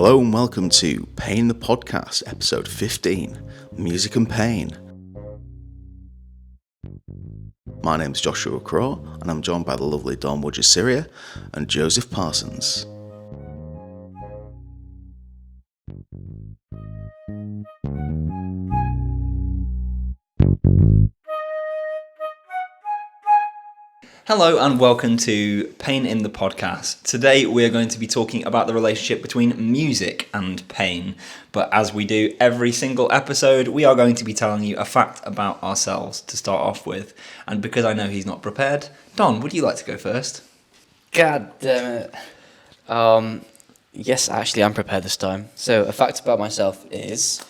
Hello and welcome to Pain the Podcast, episode 15, Music and Pain. My name's Joshua Crow, and I'm joined by the lovely Dawn Woodger-Syria and Joseph Parsons. Hello and welcome to Pain in the Podcast. Today we're going to be talking about the relationship between music and pain. But as we do every single episode, we are going to be telling you a fact about ourselves to start off with. And because I know he's not prepared, Don, would you like to go first? God damn it. Yes, actually I'm prepared this time. So a fact about myself is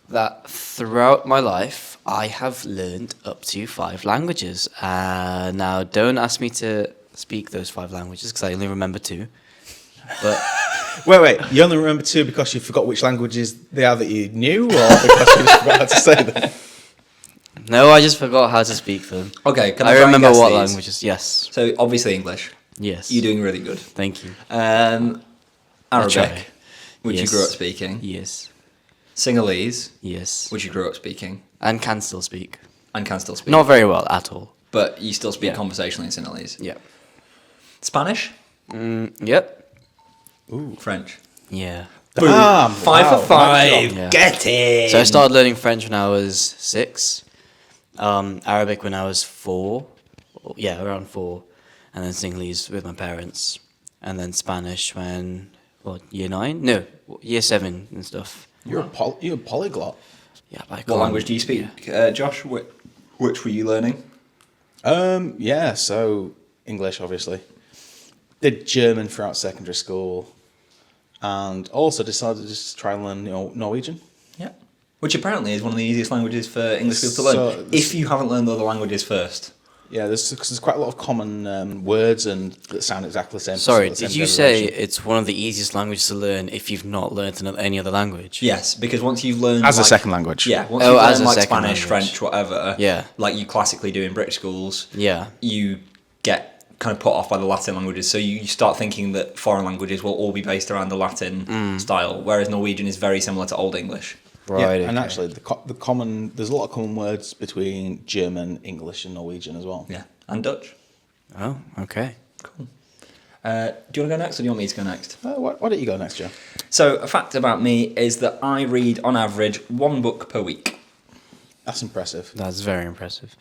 that throughout my life, I have learned up to 5 languages. Now, don't ask me to speak those 5 languages because I only remember 2. But Wait, you only remember 2 because you forgot which languages they are that you knew, or because you just forgot how to say them? no, I just forgot how to speak them. Okay, can I I try and remember guess what these? languages. Yes, So obviously English. yes. You're doing really good. Thank you. Arabic, try. which you Yes. grew up speaking. Yes, Sinhalese, yes. which you grew up speaking. And can still speak. And can still speak. Not very well at all. But you still speak Yeah. conversationally in Sinhalese. Yeah. Spanish? Yep. French? Yeah. Bam! 5 for 5. Yeah. Get it! So I started learning French when I was 6, Arabic when I was 4, around 4, and then Sinhalese with my parents, and then Spanish when, year 9? No, year 7 and stuff. You're a polyglot. Yeah, but I What can't- language do you speak, Josh? Which were you learning? So English, obviously. Did German throughout secondary school, and also decided to just try and learn Norwegian. Yeah. Which apparently is one of the easiest languages for English people to learn. So- if you haven't learned the other languages first. Yeah, there's quite a lot of common words and that sound exactly the same. Sorry, the same did you say derivation. it's one of the easiest languages to learn if you've not learnt any other language? Yes, because once you've learned... As a second language? Yeah, once Oh, you've as learned a like second Spanish, language. French, whatever, Yeah. like you classically do in British schools, Yeah. you get kind of put off by the Latin languages. So you start thinking that foreign languages will all be based around the Latin style, whereas Norwegian is very similar to Old English. Right, Yeah, and okay. actually, there's a lot of common words between German, English, and Norwegian as well. Yeah, and Dutch. Oh, okay. Cool. Do you want to go next, or do you want me to go next? Why don't you go next, Joe? So, a fact about me is that I read, on average, 1 book per week. That's impressive. That's very impressive.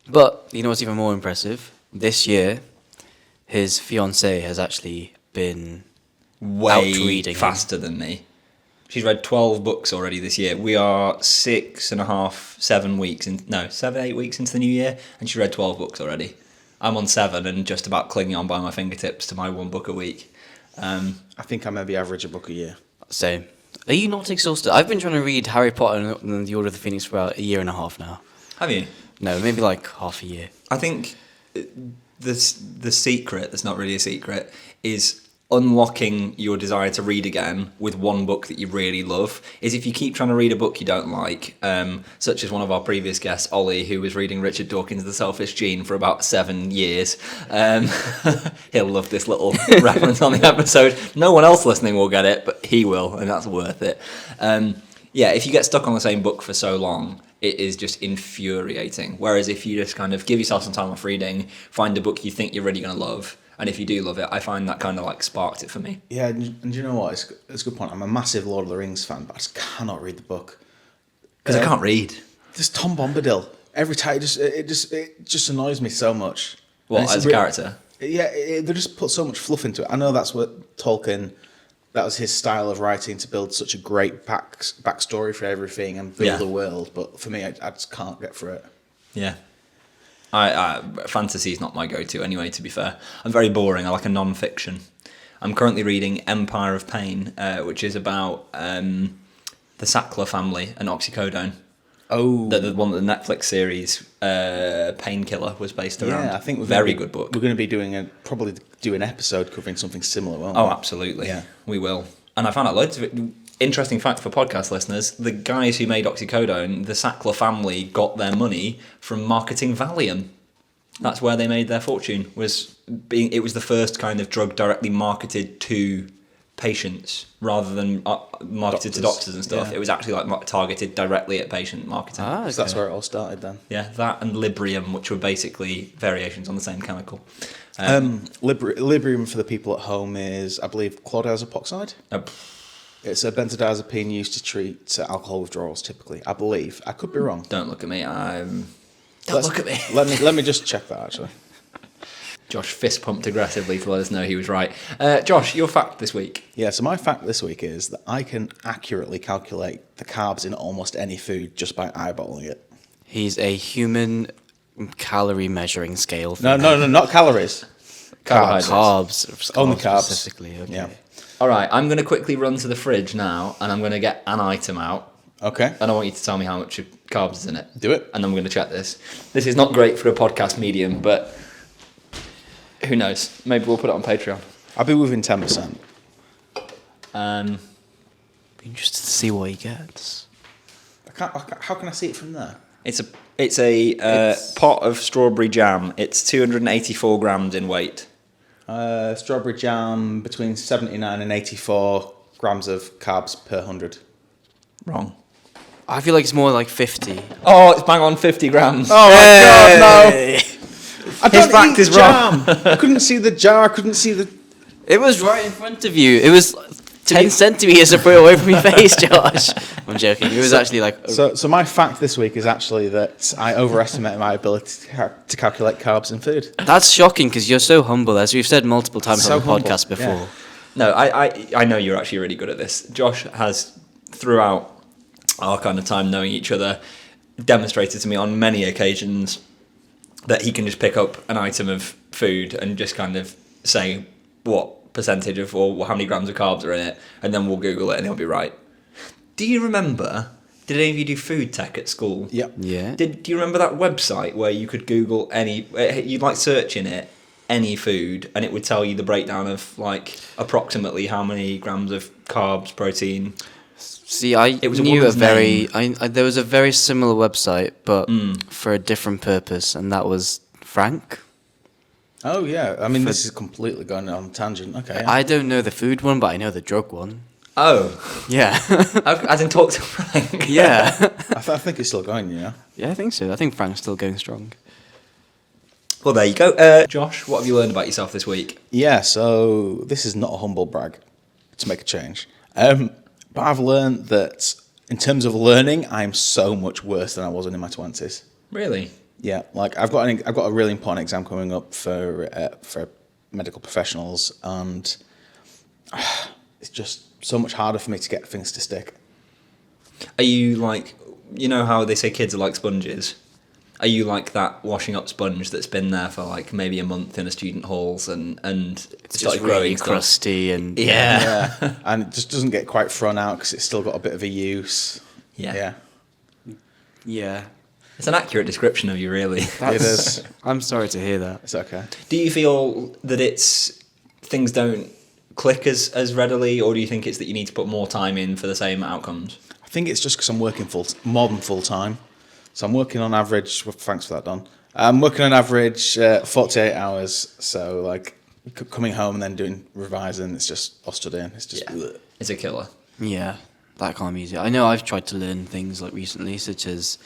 But, you know what's even more impressive? This year, his fiancée has actually been Way out-reading him. faster than me. She's read 12 books already this year. We are 7 weeks into the new year, and she read 12 books already. I'm on 7 and just about clinging on by my fingertips to my 1 book a week. I think I maybe average a book a year. Same. Are you not exhausted? I've been trying to read Harry Potter and the Order of the Phoenix for about 1.5 years now. Have you? No, maybe like half a year. I think the secret, that's not really a secret, is unlocking your desire to read again with 1 book that you really love. Is if you keep trying to read a book you don't like, such as one of our previous guests, Ollie, who was reading Richard Dawkins' The Selfish Gene for about 7 years. He'll love this little reference on the episode. No one else listening will get it, but he will, and that's worth it. If you get stuck on the same book for so long, it is just infuriating. Whereas if you just kind of give yourself some time off reading, find a book you think you're really going to love, and if you do love it, I find that kind of like sparked it for me. Yeah, and you know what? It's a good point. I'm a massive Lord of the Rings fan, but I just cannot read the book. Because I can't read. There's Tom Bombadil. Every time, it just annoys me so much. What, And it's as a character? Yeah, they just put so much fluff into it. I know that's what Tolkien, that was his style of writing, to build such a great backstory for everything and build a world. But for me, I just can't get through it. Yeah. Fantasy is not my go-to anyway, to be fair. I'm very boring. I like a non-fiction. I'm currently reading Empire of Pain, which is about the Sackler family and oxycodone. Oh. The one that the Netflix series Painkiller was based around. Yeah, I think very good book. We're going to be probably do an episode covering something similar, won't we? Oh, absolutely. Yeah. We will. And I found out loads of it. Interesting fact for podcast listeners, the guys who made oxycodone, the Sackler family, got their money from marketing Valium. That's where they made their fortune. It was the first kind of drug directly marketed to patients rather than marketed to doctors and stuff. Yeah. It was actually like targeted directly at patient marketing. Okay. So that's where it all started then. Yeah, that and Librium, which were basically variations on the same chemical. Librium for the people at home is, I believe, chlordiazepine epoxide. It's a benzodiazepine used to treat alcohol withdrawals, typically. I believe. I could be wrong. Don't look at me. Look at me. Let me just check that actually. Josh fist pumped aggressively to let us know he was right. Josh, your fact this week. Yeah, so my fact this week is that I can accurately calculate the carbs in almost any food just by eyeballing it. He's a human calorie measuring scale. No, not calories. Carbs. Only carbs. Specifically, okay. Yeah. All right, I'm going to quickly run to the fridge now, and I'm going to get an item out. Okay. And I want you to tell me how much carbs is in it. Do it. And I'm going to check this. This is not great for a podcast medium, but who knows? Maybe we'll put it on Patreon. I'll be within 10%. Be interested to see what he gets. How can I see it from there? It's a pot of strawberry jam. It's 284 grams in weight. Strawberry jam between 79 and 84 grams of carbs per 100. Wrong. I feel like it's more like 50. Oh, it's bang on 50 grams. Oh my god, no! I His fact is wrong. I couldn't see the jar. I couldn't see the. It was right in front of you. It was 10 centimeters away from your face, Josh. I'm joking. It was actually like. So my fact this week is actually that I overestimated my ability to calculate carbs in food. That's shocking because you're so humble, as we've said multiple times So on the podcast humble, before. yeah. No, I know you're actually really good at this. Josh has, throughout our kind of time knowing each other, demonstrated to me on many occasions that he can just pick up an item of food and just kind of say what percentage of or how many grams of carbs are in it, and then we'll Google it and he'll be right. Do you remember, did any of you do food tech at school? Yep. Yeah. Do you remember that website where you could Google you'd like search in it any food and it would tell you the breakdown of like approximately how many grams of carbs, protein? See, I It was a knew a woman's very. There was a very similar website, but for a different purpose, and that was Frank. Oh yeah. I mean, this is completely going on a tangent. Okay. Yeah. I don't know the food one, but I know the drug one. Oh, Yeah. as in talk to Frank. Yeah. I think it's still going. You know. Yeah, I think so. I think Frank's still going strong. Well, there you go. Josh, what have you learned about yourself this week? Yeah. So this is not a humble brag to make a change. But I've learned that in terms of learning, I'm so much worse than I was in my 20s. Really? Yeah, like I've got a really important exam coming up for medical professionals, and it's just so much harder for me to get things to stick. Are you like, you know how they say kids are like sponges? Are you like that washing up sponge that's been there for like maybe a month in a student halls and It's started just really growing stuff? crusty and Yeah. And it just doesn't get quite thrown out because it's still got a bit of a use. Yeah. yeah. It's an accurate description of you, really. It is. I'm sorry to hear that. It's okay. Do you feel that things don't click as readily, or do you think it's that you need to put more time in for the same outcomes? I think it's just because I'm working more than full time. So I'm working on average. Well, thanks for that, Don. I'm working on average 48 hours. So like coming home and then doing revising, it's just all stood in. It's just. Yeah. It's a killer. Yeah, that can't be easy. I know I've tried to learn things like recently, such as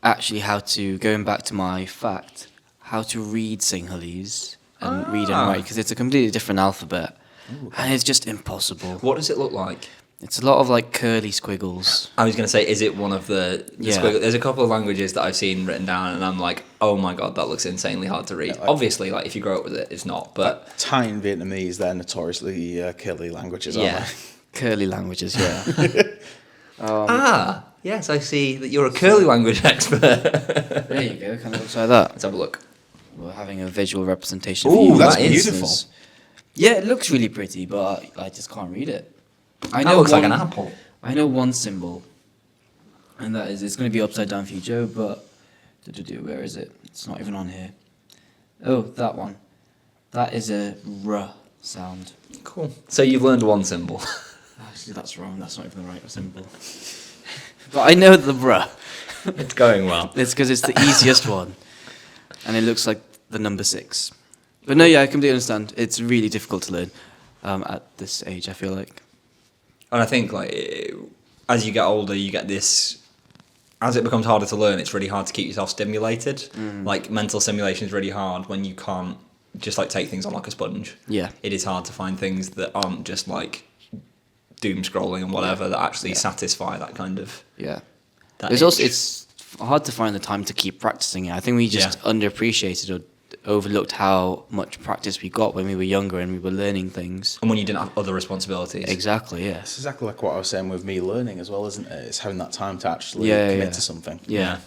actually going back to my fact, how to read Sinhalese and read and write, because it's a completely different alphabet. Ooh. And it's just impossible. What does it look like? It's a lot of like curly squiggles. I was going to say, is it one of the Yeah. squiggles? There's a couple of languages that I've seen written down and I'm like, oh my god, that looks insanely hard to read. Yeah, Obviously, like if you grow up with it, it's not, but... Thai and Vietnamese, they're notoriously curly languages, aren't Yeah. they? Curly languages, yeah. Yes, I see that you're a curly language expert. There you go, kind of looks like that. Let's have a look. We're having a visual representation. Ooh, for you that's listeners. beautiful. Yeah, it looks really pretty, but I just can't read it. I That looks like an apple. I know one symbol, and that is, it's going to be upside down for you, Joe, but... Where is it? It's not even on here. Oh, that one. That is a R sound. Cool. So you've learned one symbol. Actually, that's wrong. That's not even the right symbol. But I know the R. It's going well. It's because it's the easiest one. And it looks like the number 6. But no, yeah, I completely understand. It's really difficult to learn. at this age, I feel like. And I think like as you get older, you get this. As it becomes harder to learn, it's really hard to keep yourself stimulated. Like mental stimulation is really hard when you can't just like take things on like a sponge. Yeah. It is hard to find things that aren't just like doom scrolling and whatever that actually satisfy that kind of. Yeah. That There's itch. also, it's hard to find the time to keep practicing it. I think we just underappreciated or overlooked how much practice we got when we were younger and we were learning things. And when you didn't have other responsibilities. Exactly, yeah. It's exactly like what I was saying with me learning as well, isn't it? It's having that time to actually Yeah, commit yeah. to something. Yeah.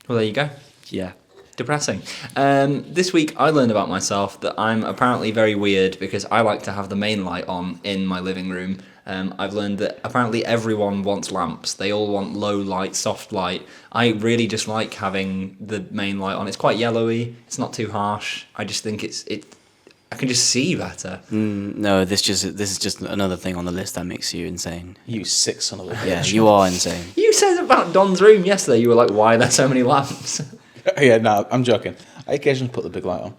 Well, there you go. Yeah. Depressing. This week I learned about myself that I'm apparently very weird because I like to have the main light on in my living room. I've learned that apparently everyone wants lamps. They all want low light, soft light. I really just like having the main light on. It's quite yellowy. It's not too harsh. I just think I can just see better. No, this is just another thing on the list that makes you insane. You sick son of a bitch. Yeah, you are insane. You said about Don's room yesterday. You were like, "Why are there so many lamps?" Yeah, no, I'm joking. I occasionally put the big light on.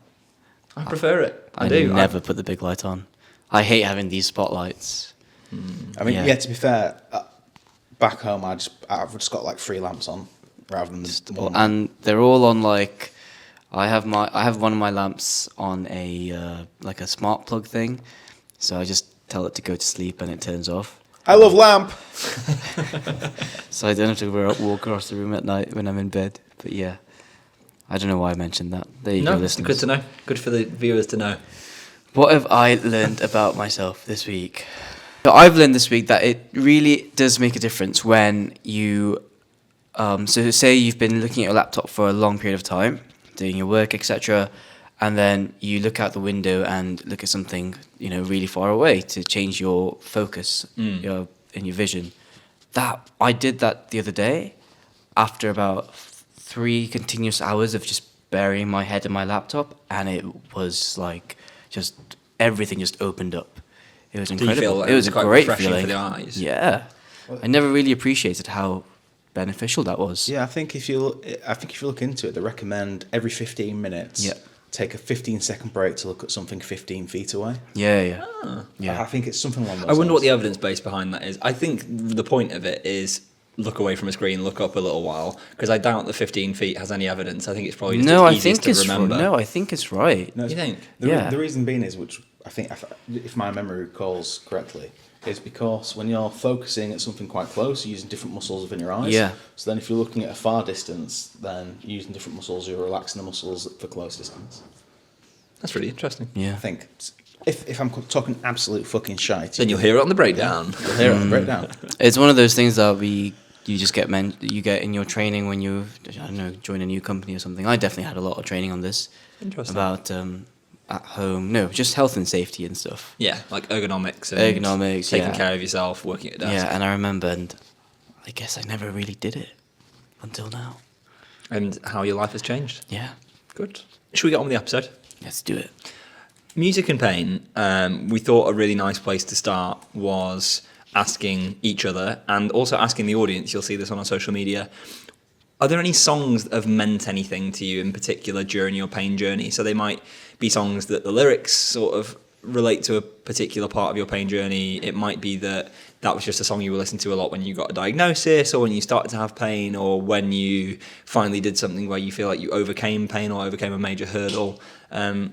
I prefer it. I I do. never put the big light on. I hate having these spotlights. I mean, Yeah. yeah, to be fair, back home I've just got like 3 lamps on rather than one. And they're all on like I have one of my lamps on a like a smart plug thing. So I just tell it to go to sleep and it turns off. I love lamp. So I don't have to walk across the room at night when I'm in bed. But yeah. I don't know why I mentioned that. There you go, No, listeners. good to know. Good for the viewers to know. What have I learned about myself this week? So I've learned this week that it really does make a difference when you, so say you've been looking at your laptop for a long period of time, doing your work, etc., and then you look out the window and look at something, really far away to change your focus, in your vision. I did that the other day after about 3 continuous hours of just burying my head in my laptop, and it was like just everything just opened up. It was incredible. feel like it was a quite great refreshing feeling for the eyes? Yeah, I never really appreciated how beneficial that was. Yeah, I think if you look into it, they recommend every 15 minutes. Yeah. Take a 15-second break to look at something 15 feet away. Yeah. I think it's something along those I wonder what lines. the evidence base behind that is. I think the point of it is look away from a screen, look up a little while, because I doubt the 15 feet has any evidence. I think it's probably just No, I easiest think to it's remember. no, I think it's right. No, You think? The reason being is, which I think, if my memory recalls correctly, is because when you're focusing at something quite close, you're using different muscles within your eyes. Yeah. So then if you're looking at a far distance, then you're using different muscles, you're relaxing the muscles for close distance. That's really interesting. Yeah. I think if I'm talking absolute fucking shite, Then you'll hear it on the breakdown. you'll hear it on the breakdown. It's one of those things that you just get you get in your training when you join a new company or something. I definitely had a lot of training on this Interesting. about at home. No, just health and safety and stuff. Yeah, like ergonomics and taking care of yourself, working at a desk. Yeah, and I remember, and I guess I never really did it until now. And how your life has changed. Yeah, Good. Should we get on with the episode? let's do it. Music and pain, we thought a really nice place to start was asking each other and also asking the audience. You'll see this on our social media. Are there any songs that have meant anything to you in particular during your pain journey? So they might be songs that the lyrics sort of relate to a particular part of your pain journey. It might be that was just a song you were listening to a lot when you got a diagnosis or when you started to have pain or when you finally did something where you feel like you overcame pain or overcame a major hurdle. Any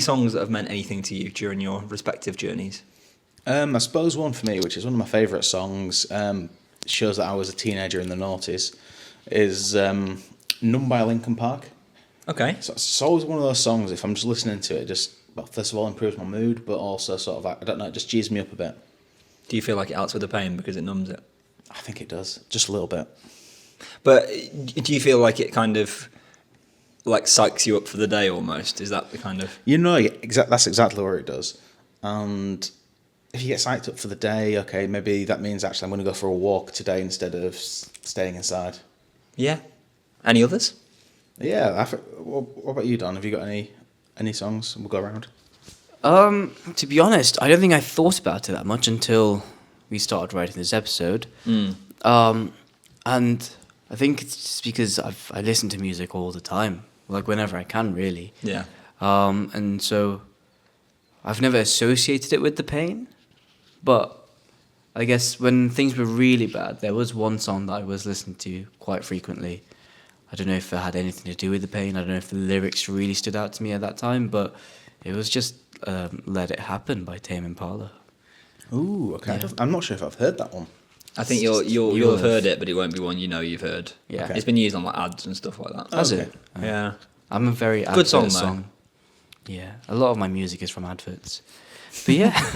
songs that have meant anything to you during your respective journeys? I suppose one for me, which is one of my favourite songs, shows that I was a teenager in the noughties, is Numb by Linkin Park. Okay. So it's always one of those songs, if I'm just listening to it, just, well, first of all, improves my mood, but also sort of, I don't know, it just G's me up a bit. Do you feel like it helps with the pain because it numbs it? I think it does, just a little bit. But do you feel like it kind of like psychs you up for the day almost? Is that the kind of... That's exactly what it does. And if you get psyched up for the day, okay, maybe that means actually I'm going to go for a walk today instead of staying inside. Yeah. Any others? Yeah, what about you, Don? Have you got any songs? We'll go around. To be honest, I don't think I thought about it that much until we started writing this episode. And I think it's just because I listen to music all the time, like whenever I can, really. Yeah. And so I've never associated it with the pain, but I guess when things were really bad, there was one song that I was listening to quite frequently. I don't know if it had anything to do with the pain. I don't know if the lyrics really stood out to me at that time, but it was just Let It Happen by Tame Impala. Ooh, okay. Yeah. I'm not sure if I've heard that one. I think you'll have heard it, but it won't be one you've heard. Yeah. It's been used on like ads and stuff like that. Has Okay. it? Yeah. I'm a very Good song, advert though. song. Yeah, a lot of my music is from adverts. But yeah,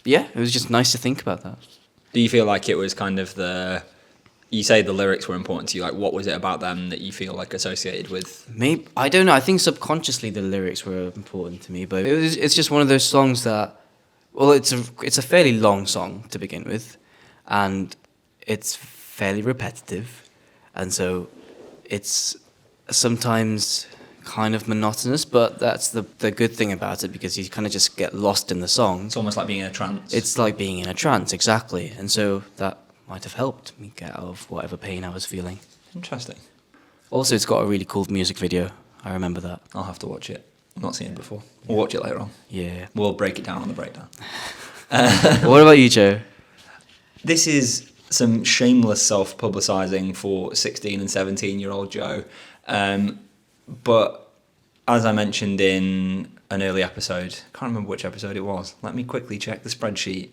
yeah, it was just nice to think about that. Do you feel like it was kind of you say the lyrics were important to you, like what was it about them that you feel like associated with? Maybe I don't know. I think subconsciously the lyrics were important to me, but it's just one of those songs that, well, it's a fairly long song to begin with, and it's fairly repetitive, and so it's sometimes kind of monotonous, but that's the good thing about it, because you kind of just get lost in the song. It's almost like being in a trance. It's like being in a trance, exactly, and so that might have helped me get out of whatever pain I was feeling. Interesting. Also, it's got a really cool music video. I remember that. I'll have to watch it. I've not seen it before. We'll watch it later on. Yeah. We'll break it down on the breakdown. What about you, Joe? This is some shameless self-publicising for 16 and 17-year-old Joe. But as I mentioned in an early episode, I can't remember which episode it was. Let me quickly check the spreadsheet.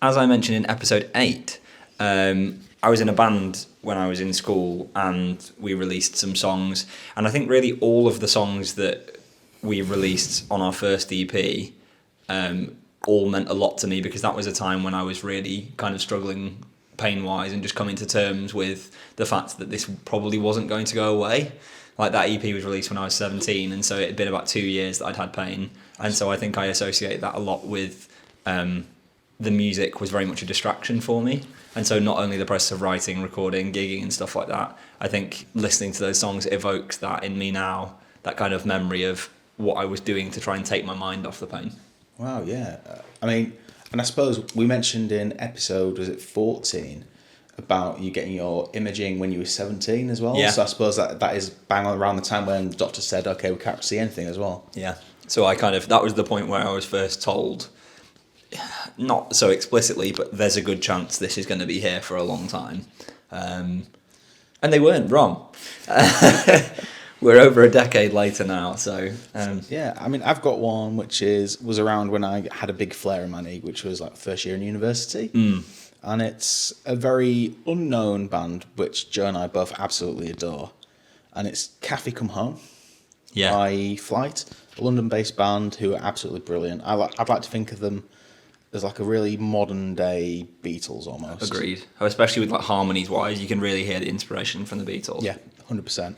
As I mentioned in episode 8, I was in a band when I was in school, and we released some songs. And I think really all of the songs that we released on our first EP all meant a lot to me, because that was a time when I was really kind of struggling pain-wise and just coming to terms with the fact that this probably wasn't going to go away. Like, that EP was released when I was 17, and so it had been about 2 years that I'd had pain. And so I think I associate that a lot with the music was very much a distraction for me. And so not only the process of writing, recording, gigging and stuff like that, I think listening to those songs evokes that in me now, that kind of memory of what I was doing to try and take my mind off the pain. Wow, yeah. I mean, and I suppose we mentioned in episode, was it 14, about you getting your imaging when you were 17 as well. Yeah. So I suppose that is bang on around the time when the doctor said, okay, we can't see anything as well. Yeah. So that was the point where I was first told, not so explicitly, but there's a good chance this is going to be here for a long time. And they weren't wrong. We're over a decade later now, so... Yeah, I mean, I've got one which was around when I had a big flare in my knee, which was like first year in university. And it's a very unknown band, which Joe and I both absolutely adore. And it's Cafe Come Home by Flight, a London-based band who are absolutely brilliant. I'd like to think of them as like a really modern-day Beatles almost. Agreed. Especially with like harmonies-wise, you can really hear the inspiration from the Beatles. Yeah, 100%.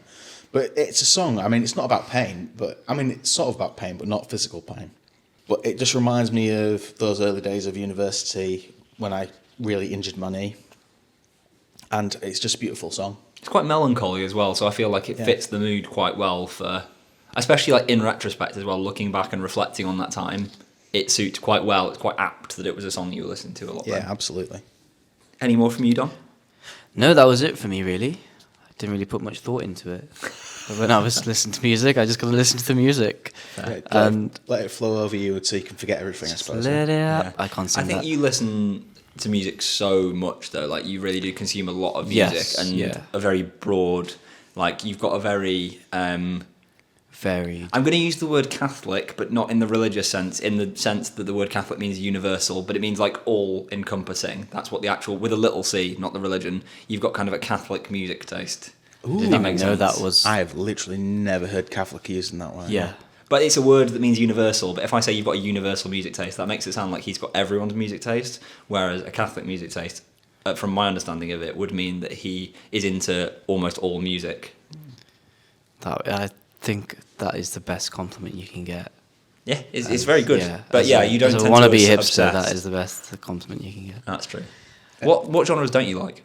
But it's a song, I mean, it's not about pain, it's sort of about pain, but not physical pain. But it just reminds me of those early days of university when I really injured my knee. And it's just a beautiful song. It's quite melancholy as well, so I feel like it fits the mood quite well for, especially like in retrospect as well, looking back and reflecting on that time, it suits quite well. It's quite apt that it was a song you were listening to a lot. Yeah, then. absolutely. Any more from you, Don? No, that was it for me, really. I didn't really put much thought into it. But when I was listening to music, I just got to listen to the music. Let it flow over you so you can forget everything, I suppose. Let it out. Yeah. I can't sing I think that. you listen to music so much, though. Like, you really do consume a lot of music. Yes, and yeah. a very broad, like, you've got a very... Very. I'm going to use the word Catholic, but not in the religious sense, in the sense that the word Catholic means universal, but it means like all encompassing. That's what the actual, with a little c, not the religion, you've got kind of a Catholic music taste. Didn't that even make know sense? that was. I have literally never heard Catholic used in that way. Yeah. But it's a word that means universal, but if I say you've got a universal music taste, that makes it sound like he's got everyone's music taste, whereas a Catholic music taste, from my understanding of it, would mean that he is into almost all music. I think that is the best compliment you can get. Yeah, it's very good. Yeah, but yeah, you don't as a tend wannabe to hipster, obsess. that is the best compliment you can get. That's true. What genres don't you like?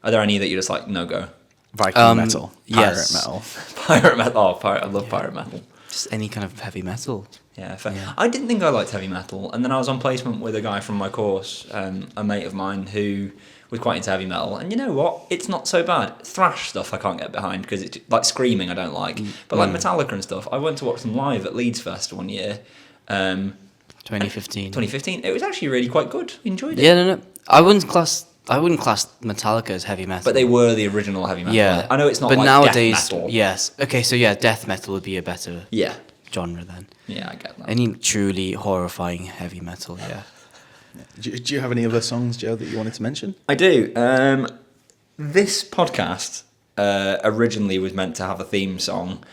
Are there any that you're just like, no go? Viking metal. Pirate yes. metal. Pirate metal. Oh, I love pirate metal. Just any kind of heavy metal. Yeah, fair. Yeah. I didn't think I liked heavy metal, and then I was on placement with a guy from my course, a mate of mine who was quite into heavy metal, and you know what? It's not so bad. Thrash stuff I can't get behind because it's like screaming I don't like, but like Metallica and stuff. I went to watch them live at Leeds Fest one year. 2015. 2015. It was actually really quite good. Enjoyed it. Yeah, no. I wouldn't class Metallica as heavy metal. But they were the original heavy metal. Yeah. I know it's not but like nowadays, death metal. yes. Okay, so yeah, death metal would be a better Yeah. genre then. Yeah, I get that. Any truly horrifying heavy metal, yeah. Do you have any other songs, Joe, that you wanted to mention? I do. This podcast originally was meant to have a theme song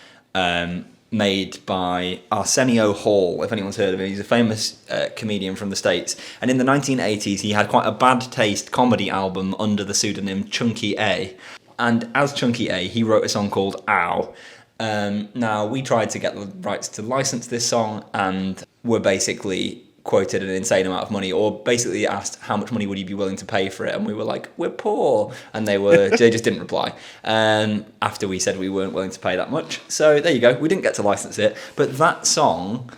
made by Arsenio Hall, if anyone's heard of him. He's a famous comedian from the States. And in the 1980s, he had quite a bad taste comedy album under the pseudonym Chunky A. And as Chunky A, he wrote a song called Ow. Now, we tried to get the rights to license this song and were basically quoted an insane amount of money, or basically asked how much money would you be willing to pay for it, and we were like, we're poor, and they just didn't reply after we said we weren't willing to pay that much. So there you go, we didn't get to license it, but that song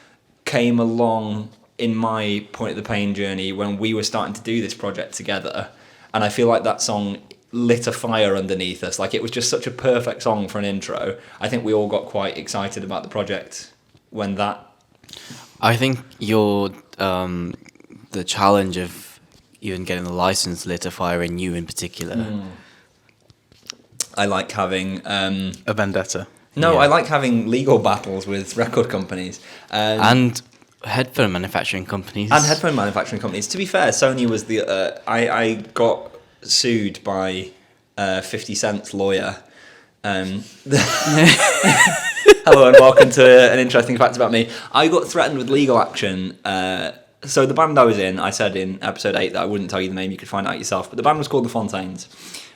came along in my Point of the Pain journey when we were starting to do this project together, and I feel like that song lit a fire underneath us. Like, it was just such a perfect song for an intro. I think we all got quite excited about the project when that... I think the challenge of even getting the license lit a fire in you in particular. I like having... A vendetta. No, Yeah. I like having legal battles with record companies. And headphone manufacturing companies. And headphone manufacturing companies. To be fair, Sony was the... I got sued by 50 Cent's lawyer. Hello and welcome to an interesting fact about me. I got threatened with legal action. So the band I was in, I said in episode 8 that I wouldn't tell you the name, you could find out yourself, but the band was called The Fontaines,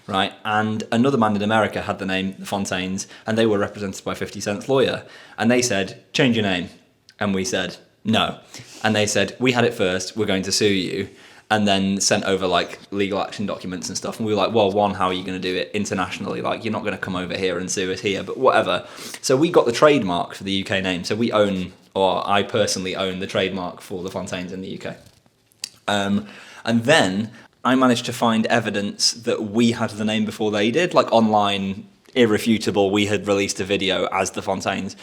right? And another band in America had the name The Fontaines, and they were represented by 50 Cent's lawyer. And they said, change your name. And we said, no. And they said, we had it first, we're going to sue you. And then sent over like legal action documents and stuff. And we were like, well, one, how are you going to do it internationally? Like, you're not going to come over here and sue us here, but whatever. So we got the trademark for the UK name. So we own, or I personally own the trademark for the Fontaines in the UK. And then I managed to find evidence that we had the name before they did, like online, irrefutable. We had released a video as the Fontaines.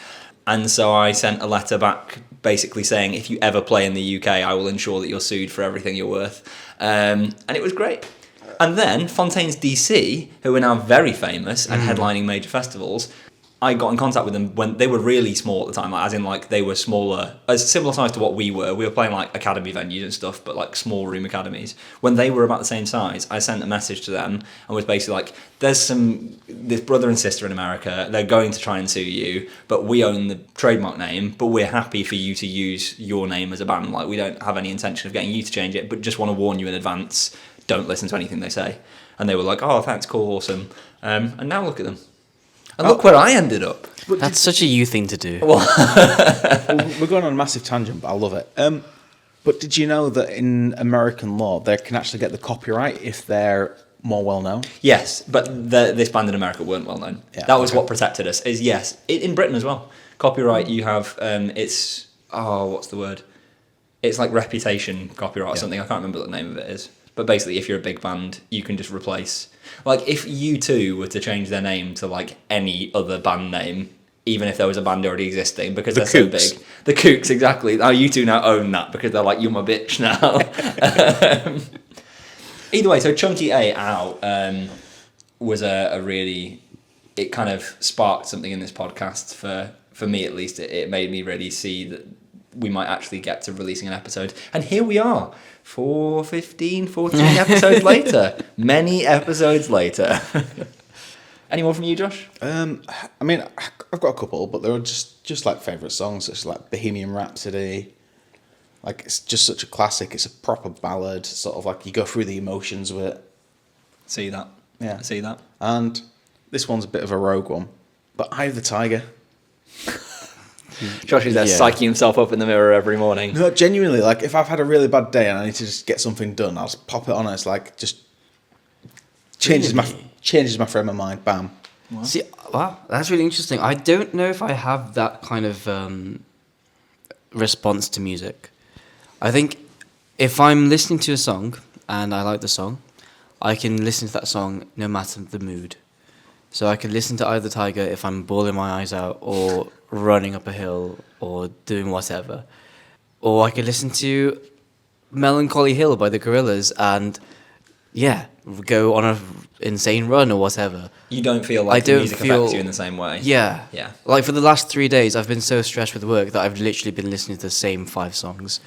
And so I sent a letter back basically saying, if you ever play in the UK, I will ensure that you're sued for everything you're worth. And it was great. And then Fontaines DC, who are now very famous and headlining major festivals, I got in contact with them when they were really small at the time, like, as in like they were smaller, as similar size to what we were. We were playing like academy venues and stuff, but like small room academies. When they were about the same size, I sent a message to them and was basically like, there's this brother and sister in America, they're going to try and sue you, but we own the trademark name, but we're happy for you to use your name as a band. Like, we don't have any intention of getting you to change it, but just want to warn you in advance, don't listen to anything they say. And they were like, oh, thanks, cool, awesome. And now look at them. And look where I ended up. That's such a you thing to do. Well, we're going on a massive tangent, but I love it. But did you know that in American law, they can actually get the copyright if they're more well known? Yes, but this band in America weren't well known. Yeah, that was okay. what protected us. Is yes, in Britain as well. Copyright, you have it's what's the word? It's like reputation copyright or something. I can't remember what the name of it is. But basically, if you're a big band, you can just replace. Like, if U2 were to change their name to like any other band name, even if there was a band already existing, because they're so big. The Kooks, exactly. Now U2 now own that because they're like, you're my bitch now. Either way, so Chunky A Out was a really... It kind of sparked something in this podcast for me, at least. It made me really see that we might actually get to releasing an episode. And here we are, 14 episodes later. Many episodes later. Any more from you, Josh? I mean, I've got a couple, but they're just like favourite songs, such as like Bohemian Rhapsody. Like, it's just such a classic. It's a proper ballad, sort of like you go through the emotions with it. See that. Yeah. See that. And this one's a bit of a rogue one, but Eye of the Tiger. Josh is there psyching himself up in the mirror every morning. No, genuinely, like, if I've had a really bad day and I need to just get something done, I'll just pop it on and it's like, just changes my frame of mind, bam. Wow. See, wow, that's really interesting. I don't know if I have that kind of response to music. I think if I'm listening to a song and I like the song, I can listen to that song no matter the mood. So I can listen to Eye of the Tiger if I'm bawling my eyes out or running up a hill or doing whatever. Or I can listen to Melancholy Hill by the Gorillaz and, yeah, go on a insane run or whatever. You don't feel like the music affects you in the same way? Yeah. Yeah. Like for the last 3 days, I've been so stressed with work that I've literally been listening to the same 5 songs.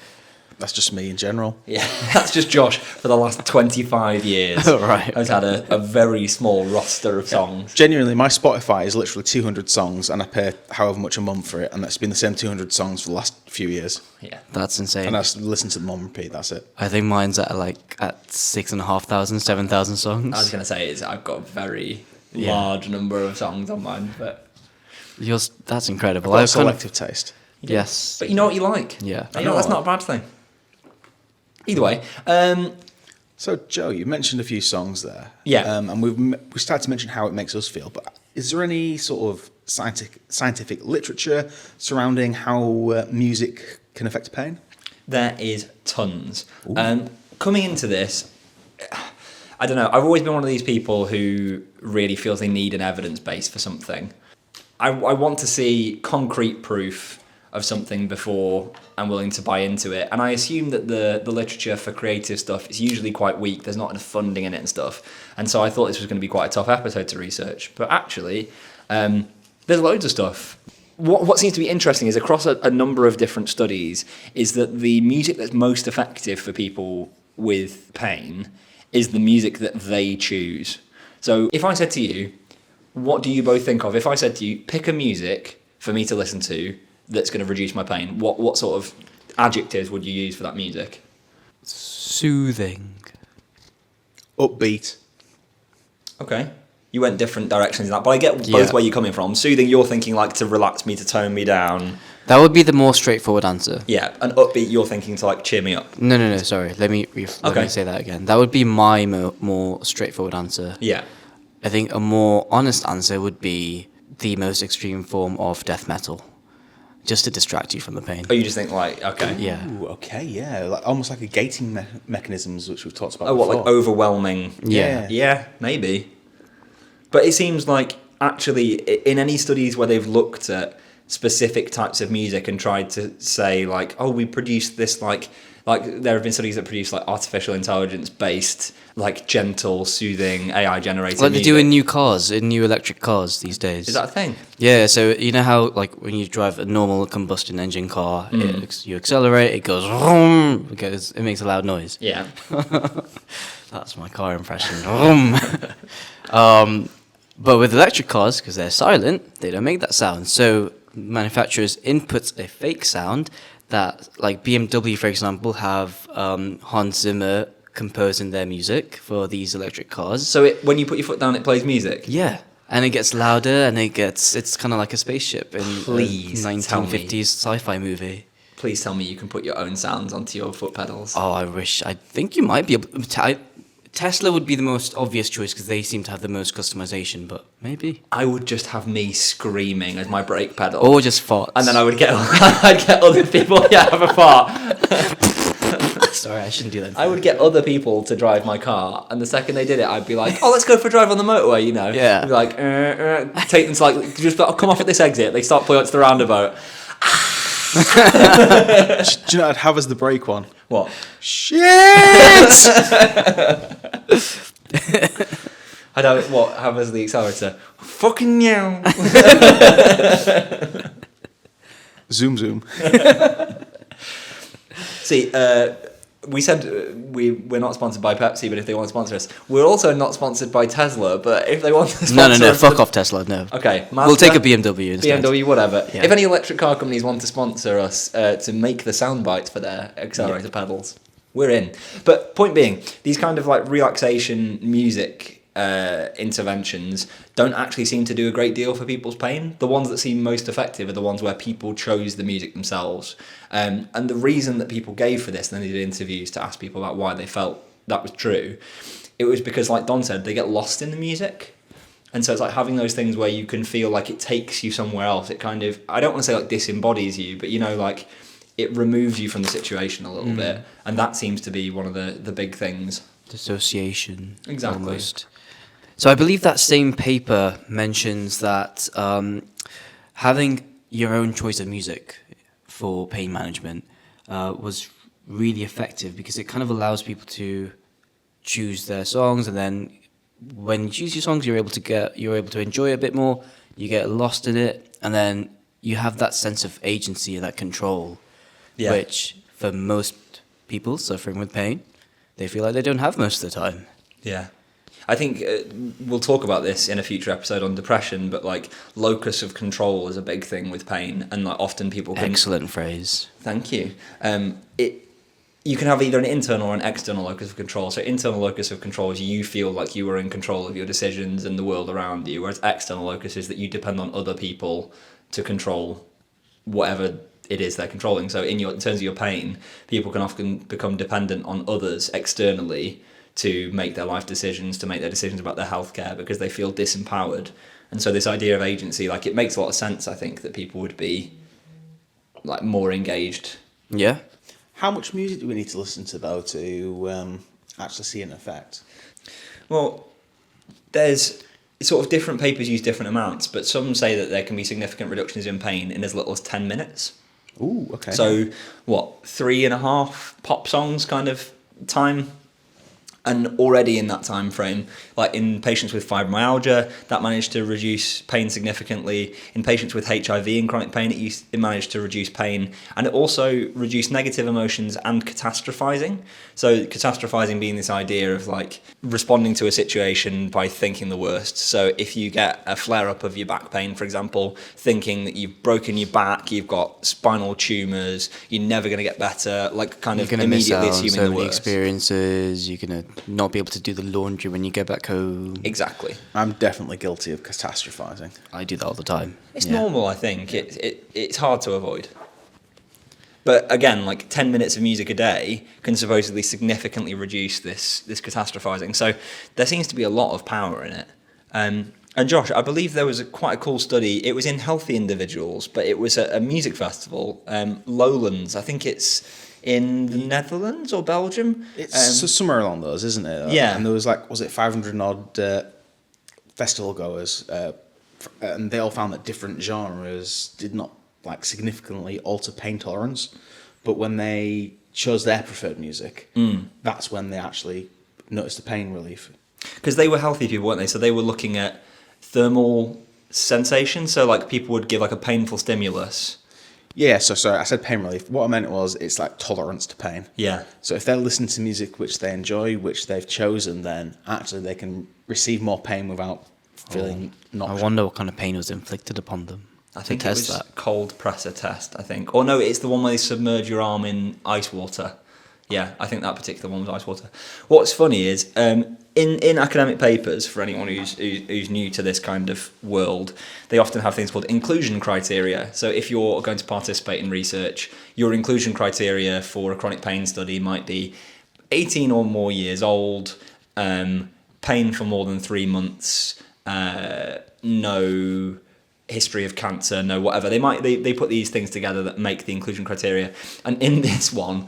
That's just me in general. Yeah, that's just Josh for the last 25 years. Right. Has had a very small roster of songs. Genuinely, my Spotify is literally 200 songs, and I pay however much a month for it, and that's been the same 200 songs for the last few years. Yeah. That's insane. And I just listen to them on repeat, that's it. I think mine's at 6,500, 7,000 songs. I was going to say, I've got a very large number of songs on mine, but... That's incredible. I've got a selective taste. Yes. But you know what you like. Yeah. You know, that's not a bad thing. Either way, So, Joe, you mentioned a few songs there. Yeah. And we started to mention how it makes us feel, but is there any sort of scientific literature surrounding how music can affect pain? there is tons. Coming into this, I don't know, I've always been one of these people who really feels they need an evidence base for something. I want to see concrete proof of something before I'm willing to buy into it. And I assume that the literature for creative stuff is usually quite weak. There's not enough funding in it and stuff. And so I thought this was going to be quite a tough episode to research. But actually, there's loads of stuff. What seems to be interesting is across a number of different studies is that the music that's most effective for people with pain is the music that they choose. So if I said to you, what do you both think of? If I said to you, pick a music for me to listen to that's going to reduce my pain, what sort of adjectives would you use for that music? Soothing. Upbeat. Okay. You went different directions in that, but I get both where you're coming from. Soothing, you're thinking like to relax me, to tone me down. That would be the more straightforward answer. Yeah, and upbeat, you're thinking to like cheer me up. No, sorry. Let me say that again. That would be my more straightforward answer. Yeah. I think a more honest answer would be the most extreme form of death metal, just to distract you from the pain. Oh, you just think like, okay. Yeah. Ooh, okay, yeah. Almost like a gating mechanisms, which we've talked about Oh, what, before. like overwhelming? Yeah. Yeah, maybe. But it seems like actually in any studies where they've looked at specific types of music and tried to say like, oh, we produced this like there have been studies that produce like artificial intelligence based like gentle, soothing, AI generated Like they music. do in new electric cars these days. Is that a thing? Yeah, so you know how like when you drive a normal combustion engine car, you accelerate, it goes vroom, it makes a loud noise. Yeah. That's my car impression. But with electric cars, because they're silent, they don't make that sound. So manufacturers input a fake sound that, like BMW, for example, have Hans Zimmer composing their music for these electric cars. So when you put your foot down, it plays music? Yeah. And it gets louder, and it's kind of like a spaceship in Please a tell me. 1950s sci-fi movie. Please tell me you can put your own sounds onto your foot pedals. Oh, I wish. I think you might be able Tesla would be the most obvious choice because they seem to have the most customization, but maybe. I would just have me screaming as my brake pedal. Or just farts. And then I would get I'd get other people have a fart. Sorry, I shouldn't do that. I would get other people to drive my car, and the second they did it, I'd be like, "Oh, let's go for a drive on the motorway," you know? Yeah. I'd be like, take them to like just come off at this exit. They start pulling up to the roundabout. Do you know what I'd have as the brake one? What? Shit! I'd have as the accelerator? Fucking meow. Zoom, zoom. See, we said we're not sponsored by Pepsi, but if they want to sponsor us, we're also not sponsored by Tesla. But if they want to sponsor No, us, fuck off Tesla, no. Okay, We'll take a BMW instead. BMW, whatever. Yeah. If any electric car companies want to sponsor us to make the sound bites for their accelerator pedals, we're in. But point being, these kind of like relaxation music interventions don't actually seem to do a great deal for people's pain. The ones that seem most effective are the ones where people chose the music themselves. And the reason that people gave for this, and then they did interviews to ask people about why they felt that was true, it was because, like Don said, they get lost in the music. And so it's like having those things where you can feel like it takes you somewhere else. It kind of, I don't want to say like disembodies you, but you know, like it removes you from the situation a little bit. And that seems to be one of the big things. dissociation. Exactly. Almost. So I believe that same paper mentions that having your own choice of music for pain management was really effective because it kind of allows people to choose their songs, and then when you choose your songs, you're able to enjoy it a bit more. You get lost in it, and then you have that sense of agency and that control, which for most people suffering with pain, they feel like they don't have most of the time. Yeah. I think we'll talk about this in a future episode on depression, but like locus of control is a big thing with pain, and like often people can... Excellent phrase. Thank you. You can have either an internal or an external locus of control. So internal locus of control is you feel like you are in control of your decisions and the world around you, whereas external locus is that you depend on other people to control whatever it is they're controlling. So in terms of your pain, people can often become dependent on others externally to make their life decisions, to make their decisions about their healthcare, because they feel disempowered. And so this idea of agency, like, it makes a lot of sense, I think, that people would be like more engaged. Yeah. How much music do we need to listen to, though, to actually see an effect? Well, there's sort of different papers use different amounts, but some say that there can be significant reductions in pain in as little as 10 minutes. Ooh, okay. So, 3.5 pop songs kind of time? And already in that time frame, like in patients with fibromyalgia, that managed to reduce pain significantly. In patients with HIV and chronic pain, it managed to reduce pain. And it also reduced negative emotions and catastrophizing. So catastrophizing being this idea of like responding to a situation by thinking the worst. So if you get a flare-up of your back pain, for example, thinking that you've broken your back, you've got spinal tumours, you're never going to get better, like kind of immediately assuming so the many worst. Experiences, you're going to not be able to do the laundry when you get back home. Exactly. I'm definitely guilty of catastrophizing. I do that all the time. It's normal, I think. It's hard to avoid. But again, like 10 minutes of music a day can supposedly significantly reduce this catastrophizing. So there seems to be a lot of power in it. And Josh, I believe there was quite a cool study. It was in healthy individuals, but it was a music festival, Lowlands. I think it's in the Netherlands or Belgium. It's somewhere along those, isn't it? Yeah. And there was was it 500 odd festival goers, and they all found that different genres did not significantly alter pain tolerance, but when they chose their preferred music, that's when they actually noticed the pain relief. Because they were healthy people, weren't they? So they were looking at thermal sensation. So like people would give like a painful stimulus. Yeah, so sorry, I said pain relief. What I meant was it's like tolerance to pain. Yeah. So if they're listening to music which they enjoy, which they've chosen, then actually they can receive more pain without feeling not. I wonder what kind of pain was inflicted upon them. I think it was cold pressor test, I think. Or no, it's the one where they submerge your arm in ice water. Yeah, I think that particular one was ice water. What's funny is, in academic papers, for anyone who's new to this kind of world, they often have things called inclusion criteria. So if you're going to participate in research, your inclusion criteria for a chronic pain study might be 18 or more years old, pain for more than 3 months, no history of cancer, no whatever. They put these things together that make the inclusion criteria. And in this one,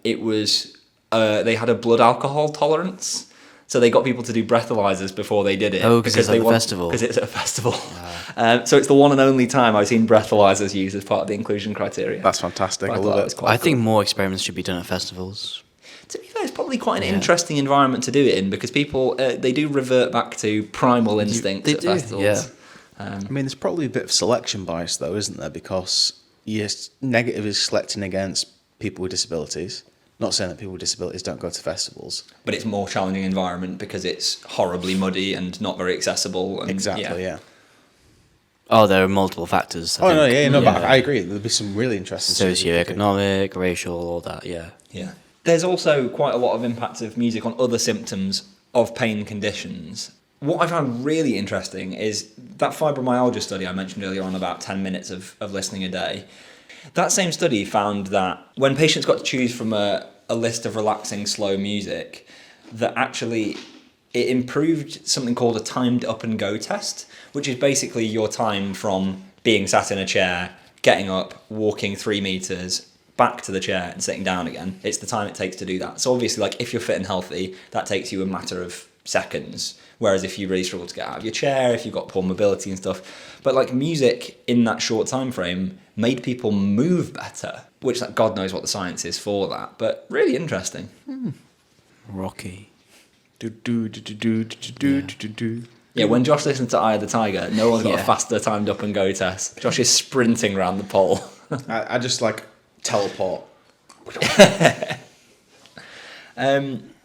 it was they had a blood alcohol tolerance. So they got people to do breathalyzers before they did it. Oh, because it's at a festival. Because it's at a festival. So it's the one and only time I've seen breathalyzers used as part of the inclusion criteria. That's fantastic. I love it. I think more experiments should be done at festivals. To be fair, it's probably quite an interesting environment to do it in, because people, they do revert back to primal instincts at festivals. Yeah. I mean, there's probably a bit of selection bias, though, isn't there? Because yes, negative is selecting against people with disabilities. Not saying that people with disabilities don't go to festivals. But it's a more challenging environment because it's horribly muddy and not very accessible. And, exactly, yeah. Oh, there are multiple factors. But I agree. There'll be some really interesting socioeconomic, racial, all that, yeah. Yeah. There's also quite a lot of impact of music on other symptoms of pain conditions. What I found really interesting is that fibromyalgia study I mentioned earlier on, about 10 minutes of listening a day. That same study found that when patients got to choose from a list of relaxing, slow music, that actually it improved something called a timed up and go test, which is basically your time from being sat in a chair, getting up, walking 3 meters, back to the chair and sitting down again, it's the time it takes to do that. So obviously, like, if you're fit and healthy, that takes you a matter of seconds. Whereas if you really struggle to get out of your chair, if you've got poor mobility and stuff. But like music in that short time frame made people move better, which like God knows what the science is for that, but really interesting. Rocky. Yeah, when Josh listens to Eye of the Tiger, no one's got a Yeah. faster timed up and go test. Josh is sprinting around the pole. I just like teleport.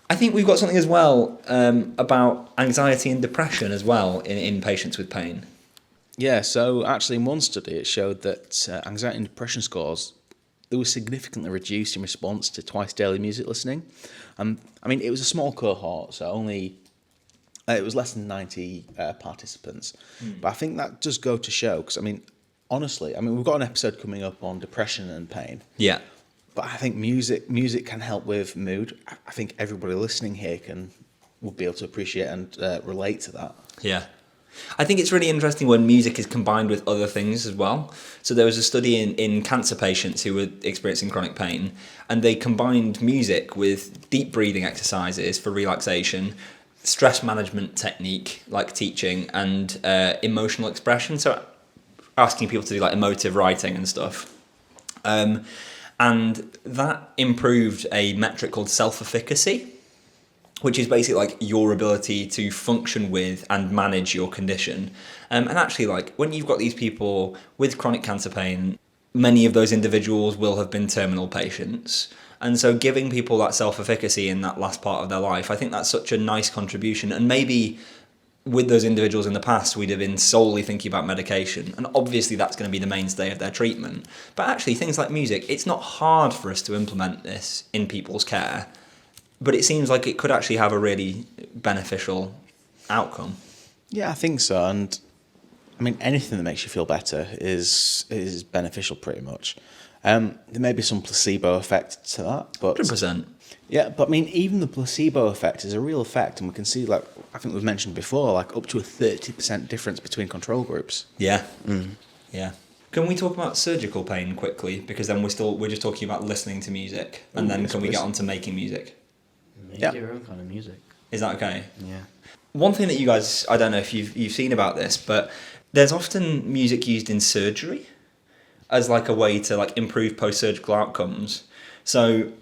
I think we've got something as well about anxiety and depression as well in patients with pain. Yeah, so actually in one study it showed that anxiety and depression scores, they were significantly reduced in response to twice daily music listening. I mean, it was a small cohort, so only, it was less than 90 participants. But I think that does go to show, because I mean, honestly, I mean, we've got an episode coming up on depression and pain. Yeah. But I think music can help with mood. I think everybody listening here would be able to appreciate and relate to that. Yeah. I think it's really interesting when music is combined with other things as well. So there was a study in cancer patients who were experiencing chronic pain, and they combined music with deep breathing exercises for relaxation, stress management technique like teaching, and emotional expression. So asking people to do like emotive writing and stuff. And that improved a metric called self-efficacy, which is basically like your ability to function with and manage your condition. And actually, like, when you've got these people with chronic cancer pain, many of those individuals will have been terminal patients. And so giving people that self-efficacy in that last part of their life, I think that's such a nice contribution. And maybe with those individuals in the past, we'd have been solely thinking about medication. And obviously that's going to be the mainstay of their treatment. But actually, things like music, it's not hard for us to implement this in people's care. But it seems like it could actually have a really beneficial outcome. Yeah, I think so. And I mean, anything that makes you feel better is beneficial pretty much. There may be some placebo effect to that, but 100%. yeah, but I mean, even the placebo effect is a real effect, and we can see, like, I think we've mentioned before, like up to a 30% difference between control groups. Yeah. Yeah. Can we talk about surgical pain quickly? Because then we're just talking about listening to music, and then yes, can we please. get on to making music? Make Yeah. your own kind of music. Is that okay? Yeah. One thing that you guys, I don't know if you've seen about this, but there's often music used in surgery as like a way to like improve post-surgical outcomes. So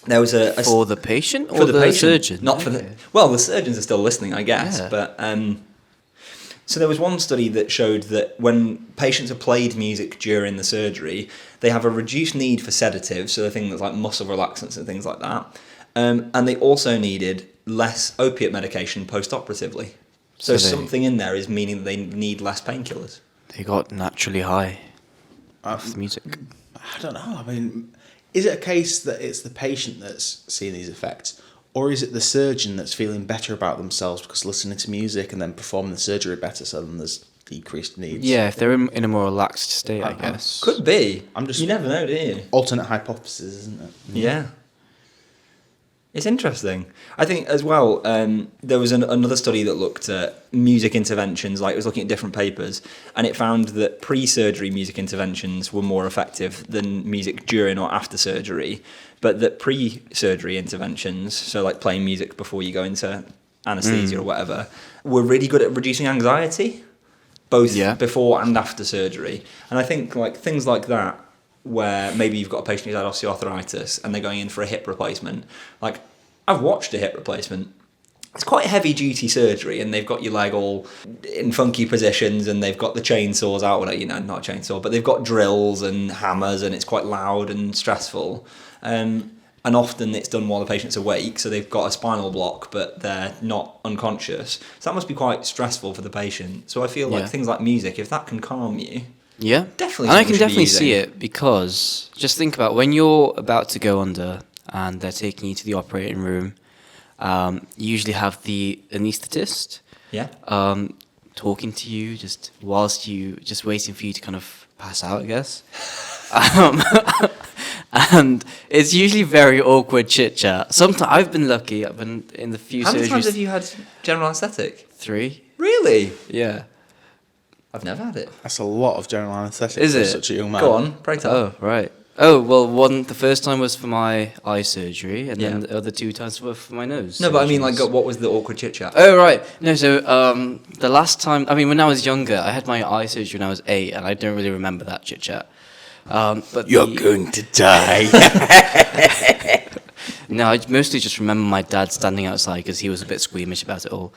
there was a For the patient or for the patient, surgeon? not for the. Okay. Well, the surgeons are still listening, I guess. Yeah. But so there was one study that showed that when patients are played music during the surgery, they have a reduced need for sedatives, so the things like muscle relaxants and things like that, and they also needed less opiate medication post-operatively. So they- something in there is meaning that they need less painkillers. They got naturally high with music. I don't know. I mean, is it a case that it's the patient that's seeing these effects, or is it the surgeon that's feeling better about themselves because listening to music and then performing the surgery better, so then there's decreased needs? Yeah, if they're in a more relaxed state, I guess. Could be. I'm just- You never know, do you? Alternate hypothesis, isn't it? Yeah. It's interesting. I think as well, there was another study that looked at music interventions, like it was looking at different papers, and it found that pre-surgery music interventions were more effective than music during or after surgery, but that pre-surgery interventions, so like playing music before you go into anaesthesia or whatever, were really good at reducing anxiety, both before and after surgery. And I think like things like that, where maybe you've got a patient who's had osteoarthritis and they're going in for a hip replacement. Like, I've watched a hip replacement. It's quite heavy duty surgery, and they've got your leg all in funky positions, and they've got the chainsaws out, well, you know, not a chainsaw, but they've got drills and hammers, and it's quite loud and stressful. And often it's done while the patient's awake, so they've got a spinal block, but they're not unconscious. So that must be quite stressful for the patient. So I feel like things like music, if that can calm you, Yeah, definitely. and I something can we should be definitely see using. it, because just think about when you're about to go under and they're taking you to the operating room. You usually have the anaesthetist Yeah. talking to you just whilst just waiting for you to kind of pass out, I guess. And it's usually very awkward chit chat. Sometimes I've been lucky. I've been in the few How many surgeries. times have you had general anaesthetic? 3. Really? Yeah. I've never had it. That's a lot of general anaesthetic Is for it? such a young man. Go on, pray tell. Oh, right. Oh, well, the first time was for my eye surgery, and then the other 2 times were for my nose. No, but I mean, like, what was the awkward chit chat? Oh, right. No, so the last time, I mean, when I was younger, I had my eye surgery when I was 8, and I don't really remember that chit chat. But You're going to die. No, I mostly just remember my dad standing outside because he was a bit squeamish about it all.